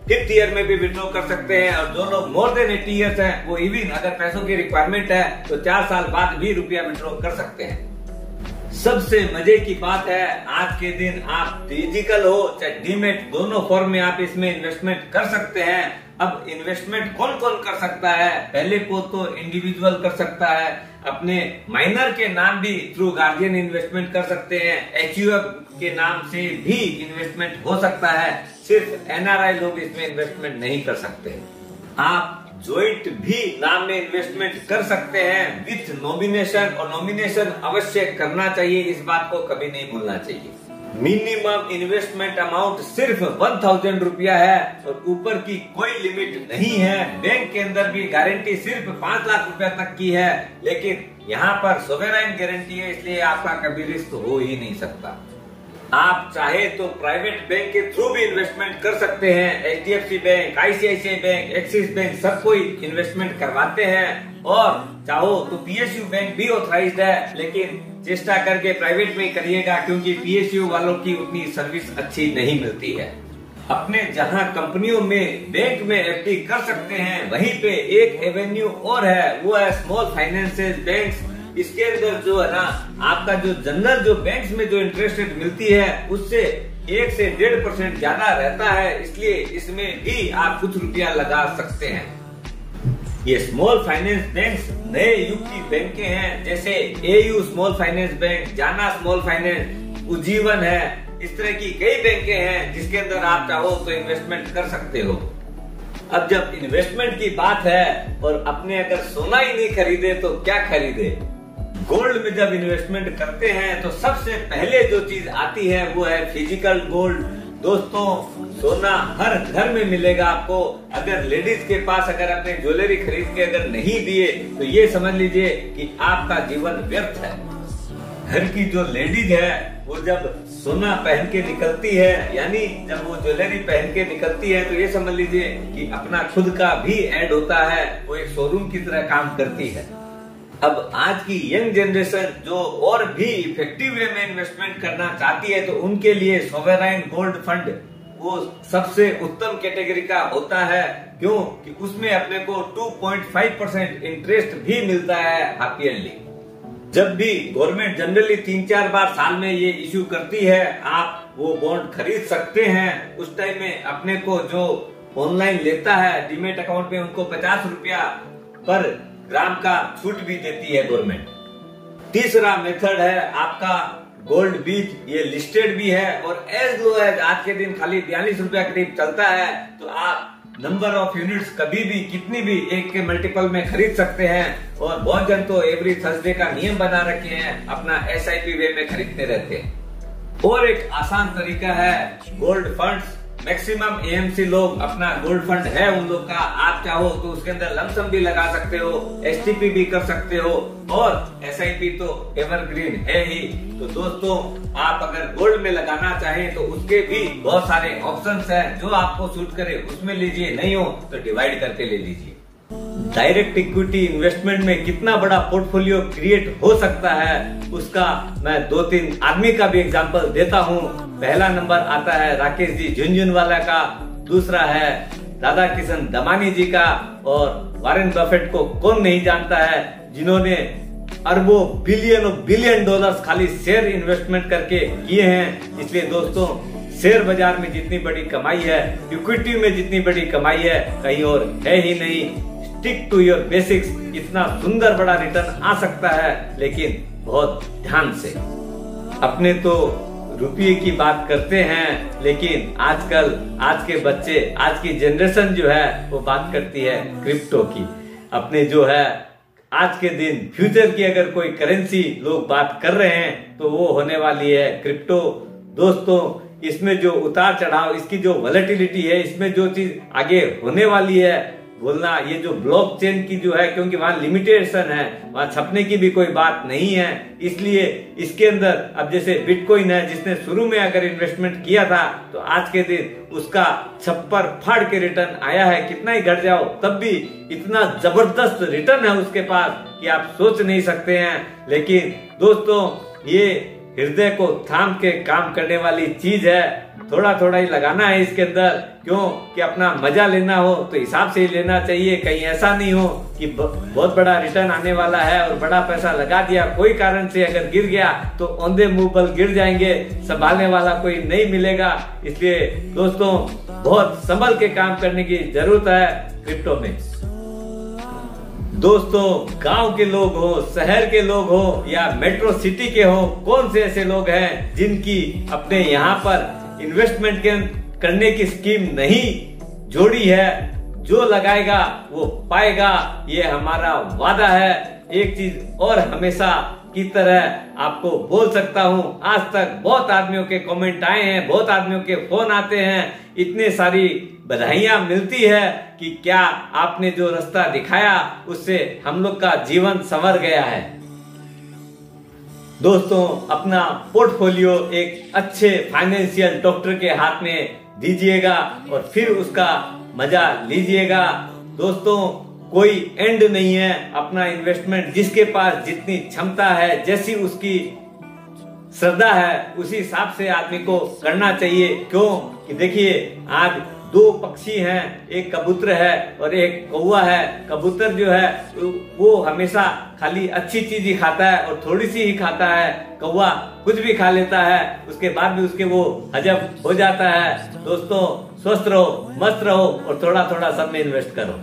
5th ईयर में भी विड्रॉ कर सकते हैं और जो लोग मोर देन 80 इयर्स हैं वो इवन अगर पैसों की रिक्वायरमेंट है तो 4 साल बाद भी रुपया विड्रॉ कर सकते हैं। सबसे मजे की बात है आज के दिन आप फिजिकल हो चाहे डीमेट दोनों फॉर्म में आप इसमें इन्वेस्टमेंट कर सकते हैं। अब इन्वेस्टमेंट कौन कौन कर सकता है? पहले को तो इंडिविजुअल कर सकता है, अपने माइनर के नाम भी थ्रू गार्जियन इन्वेस्टमेंट कर सकते हैं, HUF के नाम से भी इन्वेस्टमेंट हो सकता है, सिर्फ NRI लोग इसमें इन्वेस्टमेंट नहीं कर सकते। आप जॉइंट भी नाम में इन्वेस्टमेंट कर सकते हैं विथ नॉमिनेशन, और नॉमिनेशन अवश्य करना चाहिए, इस बात को कभी नहीं भूलना चाहिए। मिनिमम इन्वेस्टमेंट अमाउंट सिर्फ 1000 रुपया है और ऊपर की कोई लिमिट नहीं है। बैंक के अंदर भी गारंटी सिर्फ 5 लाख रुपया तक की है, लेकिन यहाँ पर सोवरेन गारंटी है, इसलिए आपका कभी रिस्क हो ही नहीं सकता। आप चाहे तो प्राइवेट बैंक के थ्रू भी इन्वेस्टमेंट कर सकते हैं। HDFC bank, ICICI bank, axis bank सब कोई इन्वेस्टमेंट करवाते हैं, और चाहो तो PSU बैंक भी ऑथराइज्ड है, लेकिन चेष्टा करके प्राइवेट में करिएगा क्योंकि PSU वालों की उतनी सर्विस अच्छी नहीं मिलती है। अपने जहां कंपनियों में बैंक में FD कर सकते हैं वहीं पे एक एवेन्यू और है, वो है स्मॉल फाइनेंसेस बैंक्स। इसके अंदर जो है ना आपका जो जनरल जो बैंक्स में जो इंटरेस्ट रेट मिलती है उससे 1 से 1.5% ज्यादा रहता है, इसलिए इसमें भी आप कुछ रुपया लगा सकते हैं। ये स्मॉल फाइनेंस बैंक्स नए युग की बैंकें हैं, जैसे AU स्मॉल फाइनेंस बैंक, जाना स्मॉल फाइनेंस, उज्जीवन है, इस तरह की कई बैंकें हैं जिसके अंदर आप चाहो तो इन्वेस्टमेंट कर सकते हो। अब जब इन्वेस्टमेंट की बात है और अपने अगर सोना ही नहीं खरीदे तो क्या खरीदे? गोल्ड में जब इन्वेस्टमेंट करते हैं तो सबसे पहले जो चीज आती है वो है फिजिकल गोल्ड। दोस्तों सोना हर घर में मिलेगा आपको। अगर लेडीज के पास अगर अपने ज्वेलरी खरीद के अगर नहीं दिए तो ये समझ लीजिए कि आपका जीवन व्यर्थ है। घर की जो लेडीज है वो जब सोना पहन के निकलती है, यानी जब वो ज्वेलरी पहन के निकलती है, तो ये समझ लीजिए कि अपना खुद का भी ऐड होता है, वो एक शोरूम की तरह काम करती है। अब आज की यंग जनरेशन जो और भी इफेक्टिव वे में इन्वेस्टमेंट करना चाहती है, तो उनके लिए सॉवरेन गोल्ड फंड वो सबसे उत्तम कैटेगरी का होता है। क्यों कि उसमें अपने को 2.5% इंटरेस्ट भी मिलता है हाफ ईयरली। जब भी गवर्नमेंट जनरली 3-4 बार साल में ये इश्यू करती है, आप वो बॉन्ड खरीद सकते हैं। उस टाइम में अपने को जो ऑनलाइन लेता है डीमेट अकाउंट में, उनको 50 रुपया पर ग्राम का छूट भी देती है गवर्नमेंट। तीसरा मेथड है आपका गोल्ड बीज, ये लिस्टेड भी है और एज लो एज आज के दिन खाली 42 रुपया करीब चलता है। तो आप नंबर ऑफ यूनिट्स कभी भी कितनी भी एक के मल्टीपल में खरीद सकते हैं। और बहुत जन तो एवरी थर्सडे का नियम बना रखे हैं, अपना SIP वे में खरीदते रहते हैं। और एक आसान तरीका है गोल्ड फंड्स। मैक्सिमम AMC लोग अपना गोल्ड फंड है उन लोग का, आप चाहो तो उसके अंदर लमसम भी लगा सकते हो, STP भी कर सकते हो और SIP तो एवरग्रीन है ही। तो दोस्तों, आप अगर गोल्ड में लगाना चाहें तो उसके भी बहुत सारे ऑप्शंस हैं, जो आपको सूट करे उसमें लीजिए, नहीं हो तो डिवाइड करके ले लीजिए। डायरेक्ट इक्विटी इन्वेस्टमेंट में कितना बड़ा पोर्टफोलियो क्रिएट हो सकता है, उसका मैं 2-3 आदमी का भी एग्जांपल देता हूँ। पहला नंबर आता है राकेश जी झुंझुनवाला का, दूसरा है राधा किशन दमानी जी का, और वॉरेन बफेट को कौन नहीं जानता है, जिन्होंने अरबों बिलियन डॉलर्स खाली शेयर इन्वेस्टमेंट करके किए हैं। इसलिए दोस्तों, शेयर बाजार में जितनी बड़ी कमाई है, इक्विटी में जितनी बड़ी कमाई है, कहीं और है ही नहीं। Stick to your basics. इतना सुंदर बड़ा रिटर्न आ सकता है, लेकिन बहुत ध्यान से। अपने तो रुपये की बात करते हैं, लेकिन आजकल आज के बच्चे, आज की जनरेशन जो है वो बात करती है क्रिप्टो की। अपने जो है आज के दिन फ्यूचर की अगर कोई करेंसी लोग बात कर रहे हैं तो वो होने वाली है क्रिप्टो। दोस्तों, इसमें जो उतार चढ़ाव, इसकी जो वॉलेटिलिटी है, इसमें जो चीज आगे होने वाली है बोलना, ये जो ब्लॉकचेन की जो है, क्योंकि वहां लिमिटेशन है, वहां छपने की भी कोई बात नहीं है, इसलिए इसके अंदर अब जैसे बिटकॉइन है, जिसने शुरू में अगर इन्वेस्टमेंट किया था तो आज के दिन उसका छप्पर फाड़ के रिटर्न आया है। कितना ही घट जाओ तब भी इतना जबरदस्त रिटर्न है उसके पास कि आप सोच नहीं सकते हैं। लेकिन दोस्तों, ये हृदय को थाम के काम करने वाली चीज है। थोड़ा थोड़ा ही लगाना है इसके अंदर, क्यों कि अपना मजा लेना हो तो हिसाब से ही लेना चाहिए। कहीं ऐसा नहीं हो कि बहुत बड़ा रिटर्न आने वाला है और बड़ा पैसा लगा दिया, कोई कारण से अगर गिर गया तो औंधे मुंह बल गिर जाएंगे, संभालने वाला कोई नहीं मिलेगा। इसलिए दोस्तों, बहुत संभल के काम करने की जरूरत है क्रिप्टो में। दोस्तों, गांव के लोग हो, शहर के लोग हो या मेट्रो सिटी के हो, कौन से ऐसे लोग हैं जिनकी अपने यहाँ पर इन्वेस्टमेंट करने की स्कीम नहीं जोड़ी है? जो लगाएगा वो पाएगा, ये हमारा वादा है। एक चीज और हमेशा की तरह आपको बोल सकता हूँ, आज तक बहुत आदमियों के कमेंट आए हैं, बहुत आदमियों के फोन आते हैं, इतने सारी बधाइयां मिलती है कि क्या आपने जो रास्ता दिखाया उससे हम लोग का जीवन संवर गया है। दोस्तों, अपना पोर्टफोलियो एक अच्छे फाइनेंशियल डॉक्टर के हाथ में दीजिएगा और फिर उसका मजा लीजिएगा। दोस्तों, कोई एंड नहीं है अपना इन्वेस्टमेंट, जिसके पास जितनी क्षमता है, जैसी उसकी श्रद्धा है, उसी हिसाब से आदमी को करना चाहिए। क्यों कि देखिए, आज 2 पक्षी हैं, एक कबूतर है और एक कौवा है। कबूतर जो है वो हमेशा खाली अच्छी चीज ही खाता है और थोड़ी सी ही खाता है। कौवा कुछ भी खा लेता है, उसके बाद भी उसके वो हजम हो जाता है। दोस्तों, स्वस्थ रहो, मस्त रहो और थोड़ा थोड़ा सब में इन्वेस्ट करो।